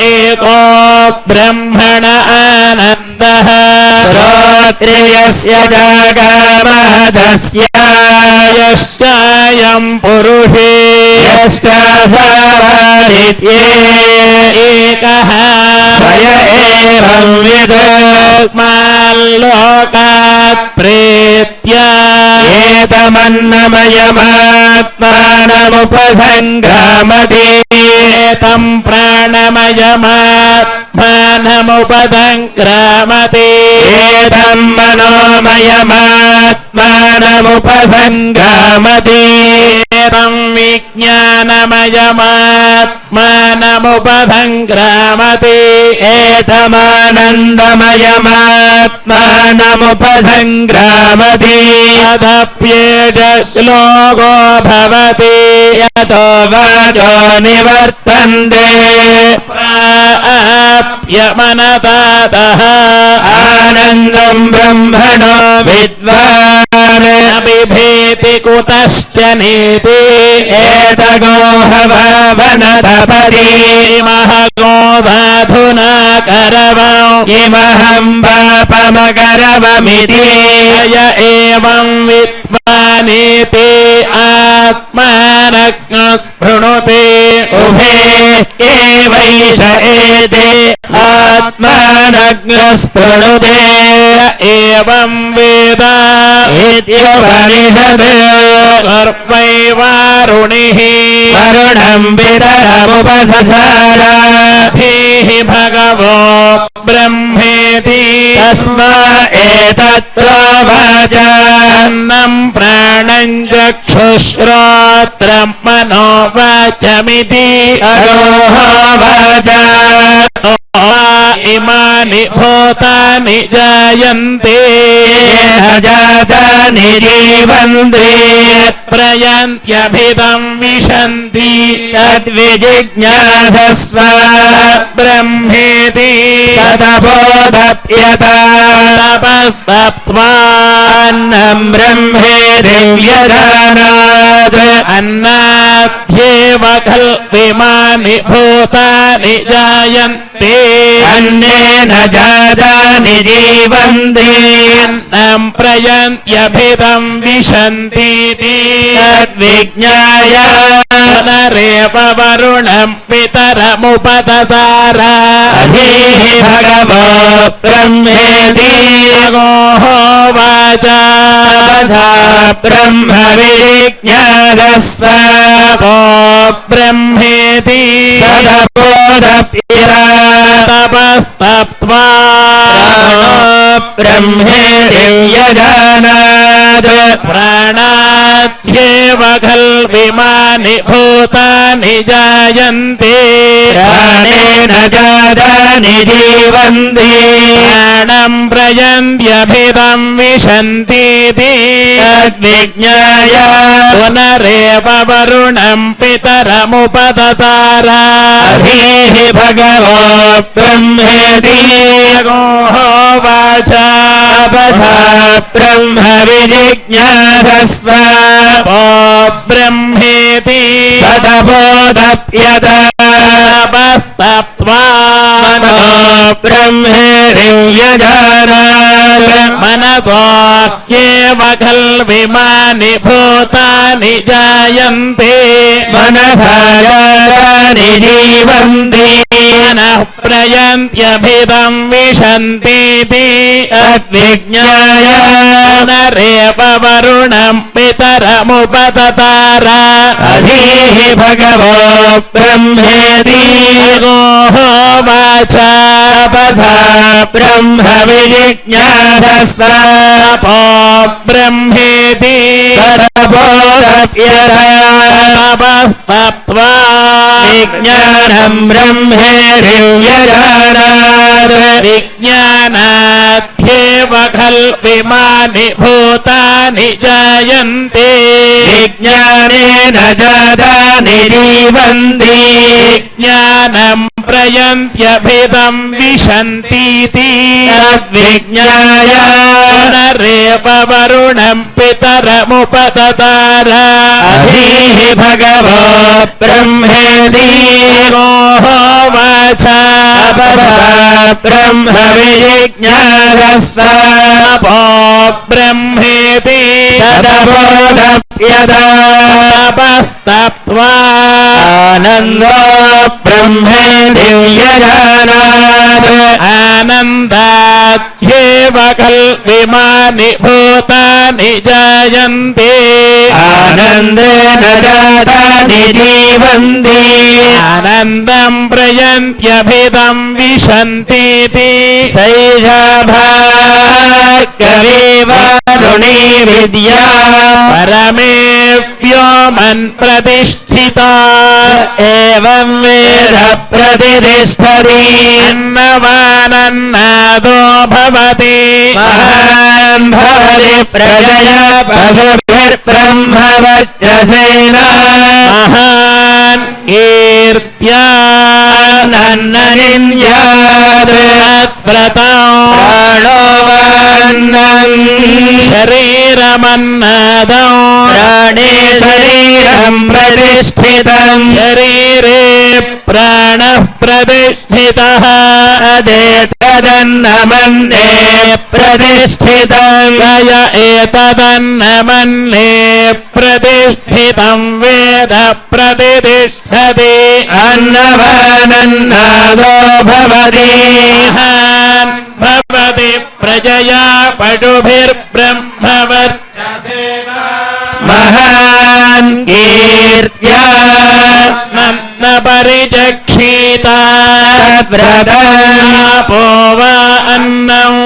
एको ब्रह्मण आनन्दः श्रोत्रियस्य जागामः तस्य यश्चायं पुरुषे यश्च सावादित्ये एकः स्वय एवं विदुस्माल्लोकात् प्रेत्य एतमन्नमयमात्मानमुपसङ्ग्रामति एतं प्राणमयमात्मानमुपसङ्क्रामति एतं मनोमयमात्मानमुपसङ्ग्रामति एतं विज्ञानमयमात्मानमुपसङ्क्रामति एतमानन्दमयमात्मानमुपसङ्ग्रामति तदप्येष श्लोको भवति यतो वाचो निवर्तन्ते प्राप्यमनसातः आनन्दं ब्रह्मणो विद्वान् बिभेति कुतश्च नीति एतगोहवनतपति इमः गोधाधुना करवम् किमहं पापमकरवमिति य एवं विद्वानीति आत्मानः स्पृणुते उभे एवैष एते आत्मानः स्पृणुते एवं वेद इत्युपनिषद् सर्वैवारुणिः वरुणं वितरमुपससार धीः भगवो ब्रह्मेति तस्मा एतत्रोवाच अन्नं प्राणं चक्षुश्रोत्रं मनोवाचमिति अरोहोवाच इमानि भूतानि जायन्ते न जातानि जीवन्ति प्रयन्त्यभिदं विशन्ति तद्विजिज्ञासस्व ब्रह्मेति तदबोधप्यता तपस्तप्त्वान्नं ब्रह्मेति व्यजानात् अन्नाद्येव कल्पिमानि भूतानि जायन्ते अन्नेन जातानि जीवन्ति अन्नं प्रयन्त्यभिदं विशन्तीति तद्विज्ञाय पुनरेव वरुणं पितरमुपससार अधीः भगवो ब्रह्मेति गोहोवाच तपसा ब्रह्म विजिज्ञासस्व गो ब्रह्मेति तदबोधप्यता तपस्तप्त्वा ब्रह्मेति व्यजानात् प्राणाद्येव खल्विमानि भूतानि जायन्ते प्राणेन जातानि जीवन्ति प्राणं प्रयन्त्यभिदं विशन्तीति तद्विज्ञाय पुनरेव वरुणं पितरमुपससार अधीः भगवो ब्रह्मेति गोहोवाच तपसा ब्रह्म विजिज्ञासस्व गो ब्रह्मेति तदबोधप्यता तपस्तप्त्वा मनो ब्रह्मेति व्यजानात् मनसो ह्येव खल्विमानि भूतानि जायन्ते मनसा जातानि जीवन्ति मनः प्रयन्त्यभिदं विशन्तीति तद्विज्ञाय पुनरेव वरुणं पितरमुपससार अधीः भगवो ब्रह्मेति गोहोवाच तपसा ब्रह्म विजिज्ञासस्व तपो ब्रह्मेति तदबोधप्यता तपस्तप्त्वा विज्ञानं ब्रह्मेति व्यजानात् विज्ञानाद्येव खल्विमानि भूतानि जायन्ते विज्ञानेन जातानि जीवन्ति विज्ञानं प्रयन्त्यभिदं विशन्तीति तद्विज्ञाय पुनरेव वरुणं पितरमुपततार अधीः भगवो ब्रह्मेति वाच ब्रह्म विजिज्ञासस्तपो ब्रह्मेति तदबोधप्यदा तपस्तप्त्वा आनन्दो ब्रह्मेति व्यजानात् आनन्दाद्येव कल्पिमानि भूतानि जायन्ते आनन्देन जातानि जीवन्ति आनन्दं प्रयन्त्यभिदं विशन्तीति सैषा भार्गवी वारुणी विद्या परमेव्योमन् प्रतिष्ठिता एवं वेद प्रतिष्ठति अन्नवानन्नादो भवति महान् भवति प्रजया पशुभिर्ब्रह्मवर्चसेन महान् कीर्त्या नन्ननिन्द्यात् व्रतौ प्राणो वान्नम् शरीरमन्नादौ प्राणे शरीरं प्रतिष्ठितम् शरीरे प्राणः प्रतिष्ठितः अदेतदन्नमन्ये प्रतिष्ठितम् य एतदन्नमन्ये प्रतिष्ठितं वेद प्रतिष्ठति अन्नवानन्नादो भवति महान् भवति प्रजया पशुभिर्ब्रह्मवर्चसेन महान् कीर्त्या न परिचक्षीता तद्व्रतम् वा अन्नम्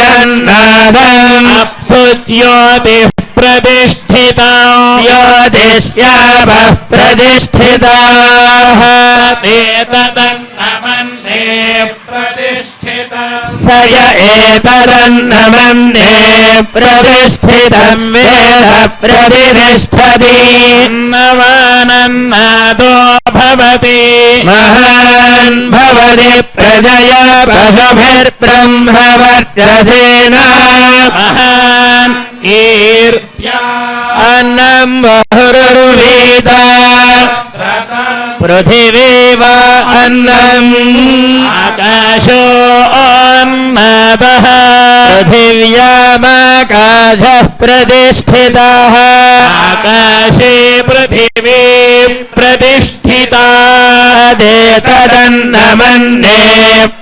योतिरन्नादम् अप्सु ज्योतिः प्रतिष्ठिता ज्योतिष्यावः प्रतिष्ठिताः एतदन्नमन्ये प्रतिष्ठिता स य एतदन्नमन्ये प्रतिष्ठितं वेद प्रतिष्ठति नवानन्नादो भवति महान् भवति प्रजया पशुभिर्ब्रह्मवर्चसेन महान् कीर्त्या अन्नं बहुरुर्वीता पृथिवी वा अन्नम् आकाशो अन्नदः पृथिव्यामाकाशः प्रतिष्ठितः आकाशे पृथिवी प्रतिष्ठिता देतदन्नमन्ये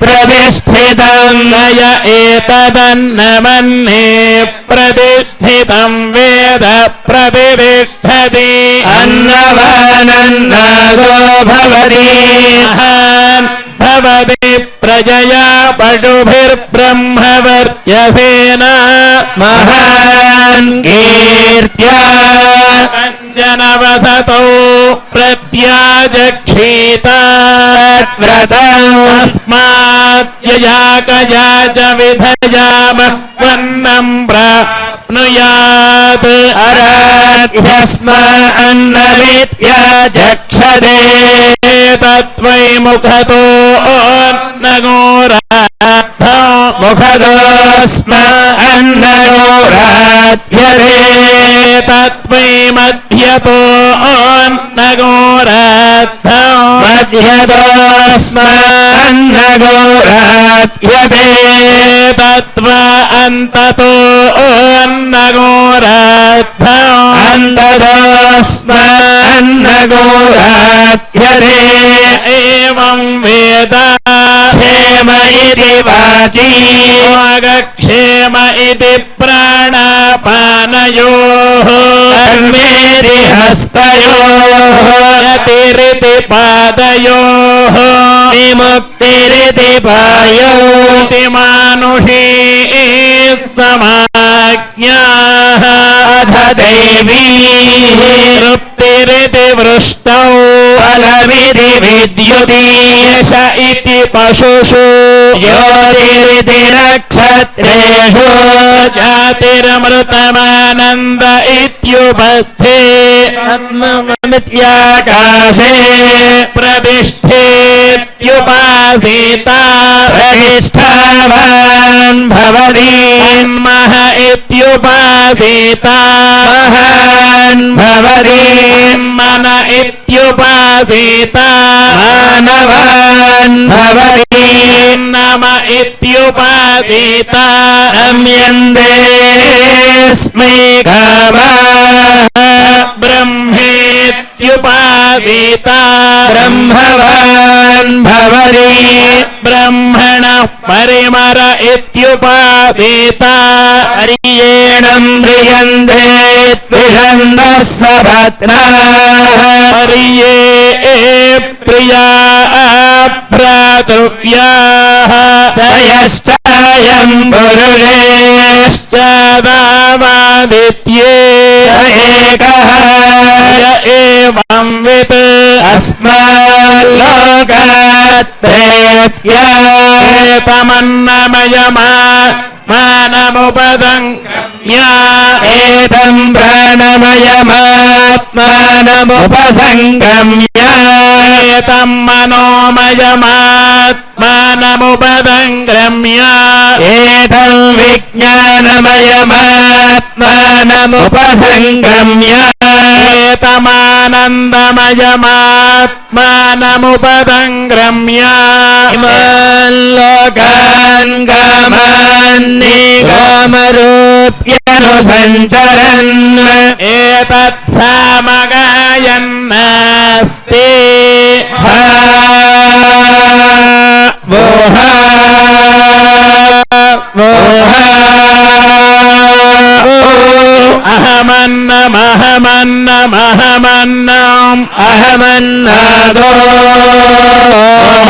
प्रतिष्ठितम् य एतदन्नमन्ये प्रतिष्ठितं वेद प्रतिष्ठति अन्नवानन्नादो भवति महान् भवति प्रजया पशुभिर्ब्रह्मवर्चसेन महान् कीर्त्या पञ्चनवसतौ प्रत्याजक्षीता व्रतम् अस्माद्यजाकया च विधजामः वन्नं प्राप्नुयात् अराध्यस्म अन्नविद्याचक्षते तत्त्वै मुखतो अन्नगोराद्धौ मुखतोऽस्म अन्नगोराध्यते तत्त्वै मध्यतो अन्नगोराद्धौ मध्यतोऽस्म अन्नगोराध्यते तत्त्व अन्ततो अन्नगोराद्धौ अन्ततोऽस्म अन्नगोराध्यते एवं वेद क्षेम इति वाची योगक्षेम इति प्राणापानयोः कर्मेति हस्तयोः यतिरिति पादयोः विमुक्तिरिति पायो इति मानुषी समाज्ञाः अथ देवी तृप्तिरिति वृष्टौ फलमिति विद्युति एष इति पशुषु ज्योतिरिति नक्षत्रेषु जातिरमृतमानन्द इत्युपस्थे आत्ममित्याकाशे प्रतिष्ठेत्युपासीता प्रतिष्ठावान् भवति मह इत्युपासीता महान् भवति मन इत्युपासीता मानवान् भवति नम इत्युपासीता नम्यन्तेऽस्मै कामाः ब्रह्मेत्युपासीता ब्रह्मवान् भवति ब्रह्मणः परिमर इत्युपासीता हरियेणं म्रियन्ते त्रिषन्दः सपत्नाः हरिये प्रिया भ्रातृव्याः स यश्चायं पुरुषेश्चादावादित्ये स एकः य एवं वित् अस्माल्लोकात् प्रेत्या एतमन्नमयमात्मानमुपसङ्क्रम्य एतं प्राणमयमात्मानमुपसङ्गम्य एतं मनोमयमात्मानमुपसङ्क्रम्य एतं विज्ञानमयमात्मानमुपसङ्गम्य एतमानन्दमयमात्मानमुपसङ्क्रम्य इमान् लोकान् कामान् निकामरूप्यनुसञ्चरन् एतत् सामगायन्नास्ति अहमन्नमहमन्नमहमन्नम् अहमन्नादो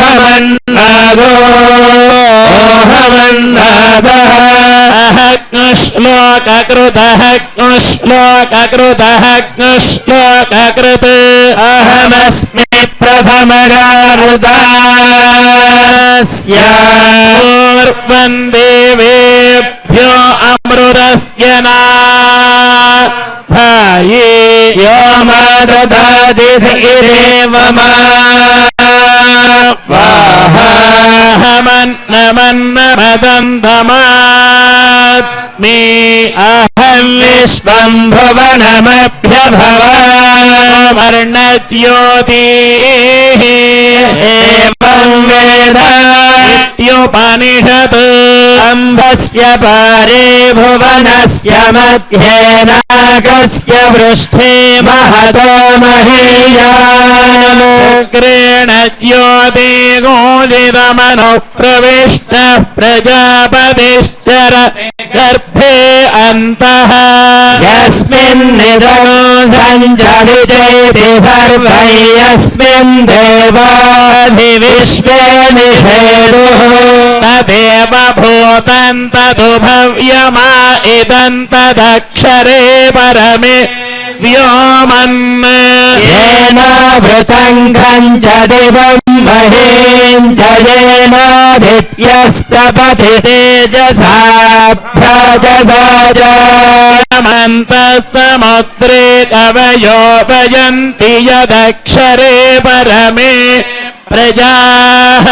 अहमन्नादो अहमन्नादः श्लोककृतः श्लोककृतः श्लोककृत् अहमस्मि प्रथमगारुदास्य पूर्वं देवेभ्यो अमृतस्य नाभाये यो मा ददाति स इरेव मा वाहमन्नमन्नमदन्तमात्मे अहं विश्वं भुवनमभ्यभवामर्णज्योतिः एवं वेद इत्युपनिषत् अम्भस्य पारे भुवनस्य मध्ये नागस्य पृष्ठे महतो महीयानमुग्रेण ज्योतिर्गोदितमनुः प्रविष्टः प्रजापतिश्चर गर्भे अन्तः यस्मिन्निदो सञ्चरितेति सर्वै यस्मिन् देवाधिविश्वे निषेदुः तदेव भूतं तदुभव्यमा इदं तदक्षरे परमे व्योमन् येनावृतङ्गं च दिवं महीं च येनादित्यस्तपति तेजसा भ्राजसा च यमन्तः समुद्रे कवयो वयन्ति यदक्षरे परमे प्रजाः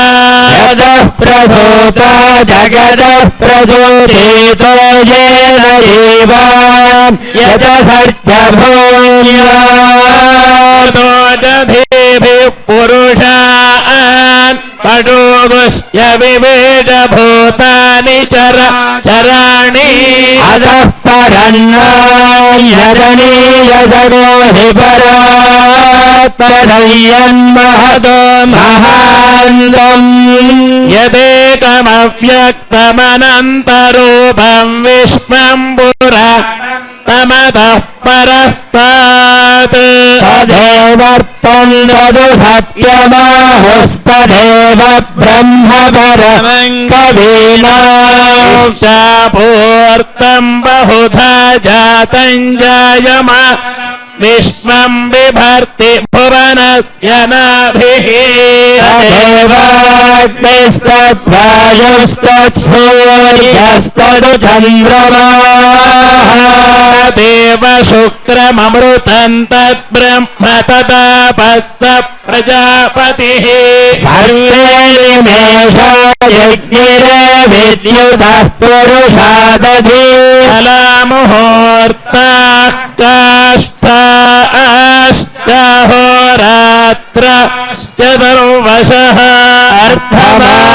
यदः प्रसूता जगदः प्रसूतितो येन जीवान् यजसर्जभूम्या दधेभिः पुरुषान् पडोगुश्च विवेदभूतानि चराणि अधः परन्ना यजनीयसगो हि परात्परयन्महतो महान्तम् यदेकमव्यक्तमनन्तरूपं विश्वं पुरा तमतः परस्तात् तदेवर्तं तदु सत्यमाहुस्तदेव ब्रह्म परमं कवीनां पूर्तं बहुधा जातं जायमा विश्वं बिभर्ति भुवनस्य नाभिः तदेवाग्निस्तद्वायुस्तत्सूर्यस्तदु चन्द्रमाः देव దేవ శుక్రమృతం తద్బ్రహ్మ తదాపః స ప్రజాపతిః సర్వే నిమేషా యజ్ఞిరే విద్యుతః పురుషాదధి కళాముహూర్తాః కాష్టాశ్చాహోరాత్రశ్చతుర్వశః అర్ధమాసమాసర్తవః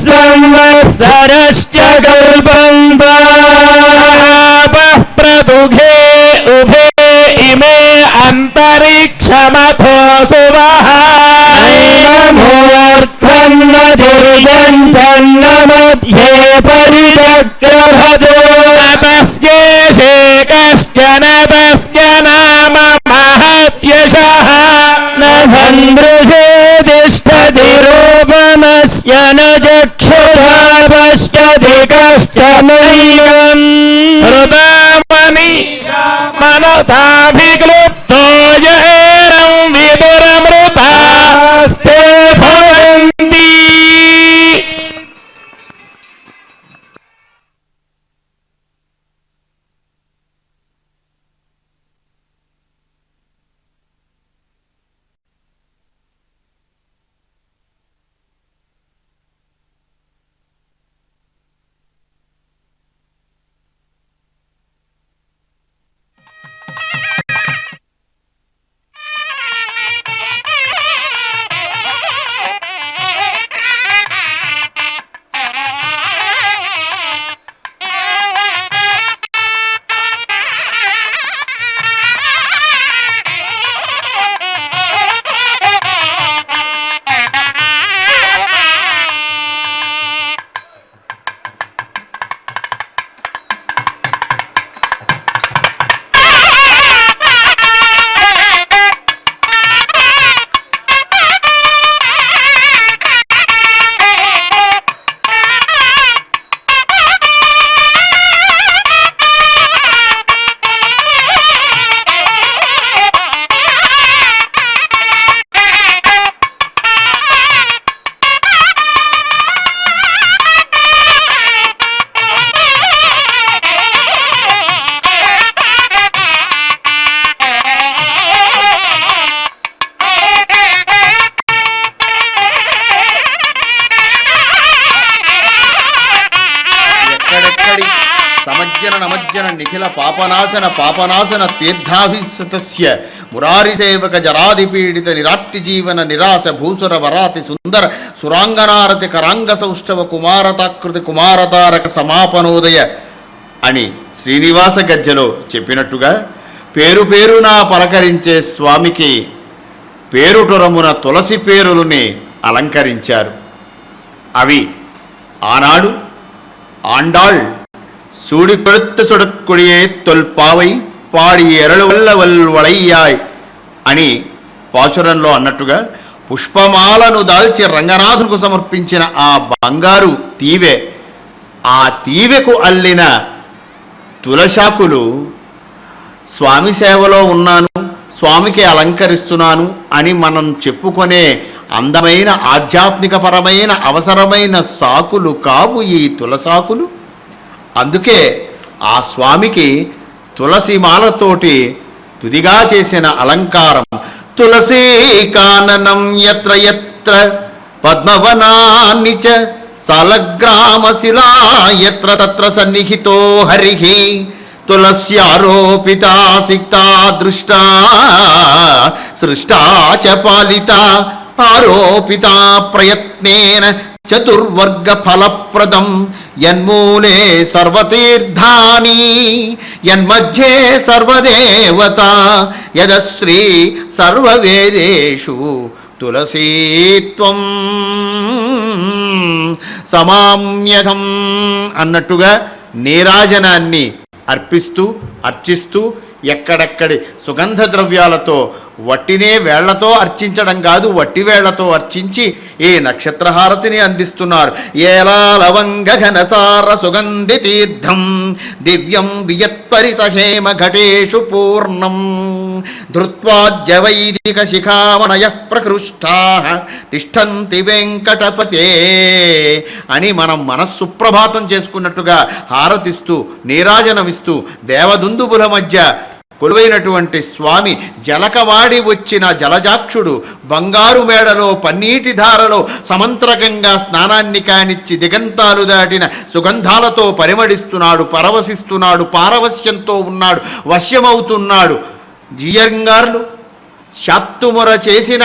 సంవత్సరశ్చ కల్పంతాః ప్రదుఘే ఉభే ఇమే అంతరిక్షమథో సువః నైనమూర్ధ్వం నదిర్యంచన్న మధ్యే పరిచక్రభదో తస్యేషే కశ్చన తస్య నామ మహత్యశః న సందృశే తిష్టతి రూపమస్య న చక్షురా పశ్యతి కశ్చనైవం హృదామని మనసాభిక్లుప్తో ఏరం విదురమృతాస్తే భవంతి. నమజ్జన నిఖిల పాపనాశన తీర్థాభిసృతస్య మురారిసేవక జరాదిపీడిత నిరాట్టి జీవన నిరాశ భూసుర వరాతి సుందర సురాంగనారతి కరాంగ సౌష్ఠవ కుమారతాకృతి కుమారతారక సమాపనోదయ అని శ్రీనివాస గజ్జలో చెప్పినట్టుగా పేరు పేరునా పలకరించే స్వామికి పేరుటొరమున తులసి పేరులని అలంకరించారు. అవి ఆనాడు ఆండాళ్ సూడి కొడుత్తు సుడక్కుడియే తొల్పావై పాడి ఎరళవల్ల వల్వళయ్యాయ్ అని పాసురంలో అన్నట్టుగా పుష్పమాలను దాల్చి రంగనాథునికి సమర్పించిన ఆ బంగారు తీవె, ఆ తీవెకు అల్లిన తులశాకులు స్వామి సేవలో ఉన్నాను, స్వామికి అలంకరిస్తున్నాను అని మనం చెప్పుకునే అందమైన ఆధ్యాత్మికపరమైన అవసరమైన సాకులు కావు ఈ తులసాకులు. అందుకే ఆ స్వామికి తులసిమాలతోటి తుదిగా చేసిన అలంకారం తులసీ కాననం యత్ర యత్ర పద్మవనాన్ని చ సాలగ్రామశిలా యత్ర తత్ర సన్నిహితో హరిః తులస్యారోపితా సిక్తా దృష్టా సృష్టా చ పాలితా ఆరోపితా ప్రయత్నేన చతుర్వర్గ ఫలప్రదం యన్మూలే సర్వతీర్థాని యన్మధ్యే సర్వదేవతా యదశ్రీ సర్వవేదేషు తులసీత్వం సమామ్యకం అన్నట్టుగా నీరాజనాన్ని అర్పిస్తూ అర్చిస్తూ ఎక్కడెక్కడి సుగంధ ద్రవ్యాలతో వట్టినే వేళ్లతో అర్చించడం కాదు, వట్టి వేళ్లతో అర్చించి ఈ నక్షత్రహారతిని అందిస్తున్నారు. ఏలా లవంగ ఘనసార సుగంధి తీర్థం దివ్యం వియత్వ పరితహేమ ఘటేషు పూర్ణం ధృత్వాద్యవైదిక శిఖామణయ ప్రకృష్టాః తిష్టంతి వెంకటపతే అని మనం మనస్సుప్రభాతం చేసుకున్నట్టుగా హారతిస్తూ నీరాజనమిస్తూ దేవదుందుబుల మధ్య కొలువైనటువంటి స్వామి జలకవాడి వచ్చిన జలజాక్షుడు బంగారు మేడలో పన్నీటి ధారలో సమంత్రకంగా స్నానాన్ని కానిచ్చి దిగంతాలు దాటిన సుగంధాలతో పరిమళిస్తున్నాడు, పరవశిస్తున్నాడు, పారవశ్యంతో ఉన్నాడు, వశ్యమవుతున్నాడు. జియంగార్లు శాత్తుముర చేసిన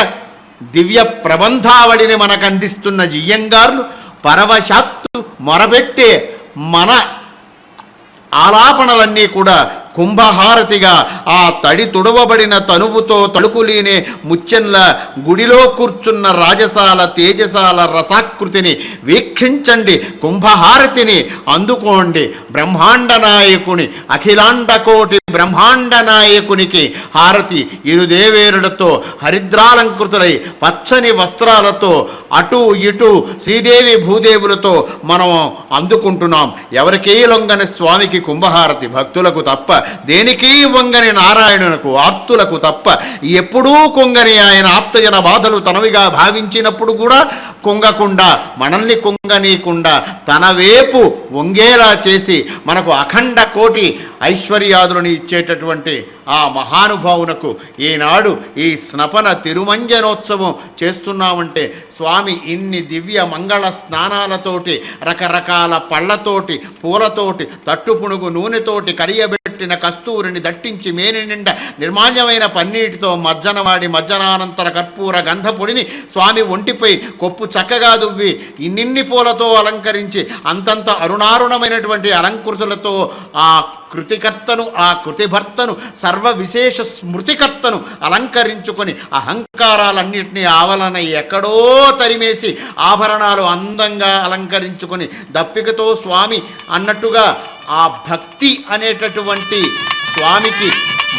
దివ్య ప్రబంధావళిని మనకు అందిస్తున్న జియ్యంగార్లు పరవశాత్తు మొరబెట్టే మన ఆలాపనలన్నీ కూడా కుంభహారతిగా ఆ తడి తుడవబడిన తనువుతో తలుకులీనే ముచ్చెన్ల గుడిలో కూర్చున్న రాజసాల తేజసాల రసాకృతిని వీక్షించండి, కుంభహారతిని అందుకోండి. బ్రహ్మాండ నాయకుని అఖిలాండకోటి బ్రహ్మాండ నాయకునికి హారతి ఇరుదేవేరులతో హరిద్రాలంకృతులై పచ్చని వస్త్రాలతో అటు ఇటు శ్రీదేవి భూదేవులతో మనం అందుకుంటున్నాం. ఎవరికీ లొంగని స్వామికి కుంభహారతి, భక్తులకు తప్ప, దేనికి వంగని నారాయణునకు ఆర్తులకు తప్ప, ఎప్పుడూ కొంగని ఆయన ఆప్తజన బాధలు తనవిగా భావించినప్పుడు కూడా కుంగకుండా, మనల్ని కుంగనీయకుండా తన వైపు వంగేలా చేసి మనకు అఖండ కోటి ఐశ్వర్యాదులను ఇచ్చేటటువంటి ఆ మహానుభావునకు ఈనాడు ఈ స్నపన తిరుమంజనోత్సవం చేస్తున్నామంటే స్వామి ఇన్ని దివ్య మంగళ స్నానాలతోటి, రకరకాల పళ్ళతోటి, పూలతోటి, తట్టుపుణుగు నూనెతోటి కలియబెట్టిన కస్తూరిని దట్టించి మేని నిండా నిర్మాల్యమైన పన్నీటితో మజ్జనవాడి మజ్జనానంతర కర్పూర గంధ పొడిని స్వామి ఒంటిపై కొప్పు చక్కగా దువ్వి ఇన్నిన్ని పూలతో అలంకరించి అంతంత అరుణారుణమైనటువంటి అలంకృతులతో ఆ కృతికర్తను, ఆ కృతిభర్తను, సర్వ విశేష స్మృతికర్తను అలంకరించుకొని అహంకారాలన్నింటినీ ఆవలన ఎక్కడో తరిమేసి ఆభరణాలు అందంగా అలంకరించుకొని దప్పికతో స్వామి అన్నట్టుగా ఆ భక్తి అనేటటువంటి స్వామికి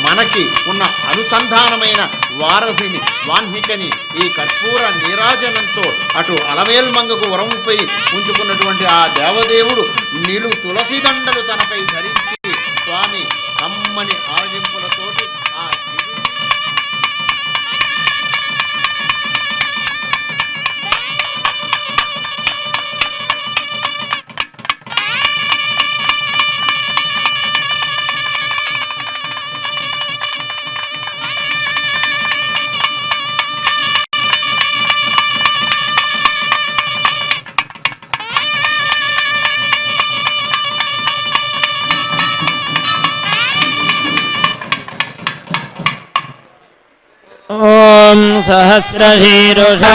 మనకి ఉన్న అనుసంధానమైన వారధిని వాహ్నికని ఈ కర్పూర నీరాజనంతో అటు అలమేల్మంగకు వరంపై ఉంచుకున్నటువంటి ఆ దేవదేవుడు నిలు తులసి దండలు తనపై ధరించి స్వామి కమ్మని ఆరగింపులతోటి ఆ ఓం సహస్రశీరుషా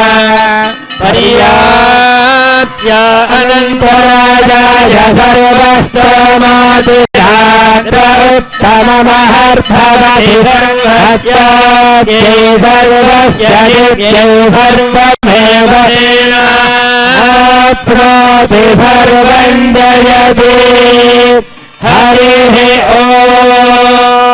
పర్యాప్య అనంతరాజాయ సర్వస్తమాతిరాత్రమహర్భవతి సర్వస్యాద్యై సర్వస్య దివ్యై సర్వమేవ ఆప్నోతి సర్వం జయతి హరి ఓం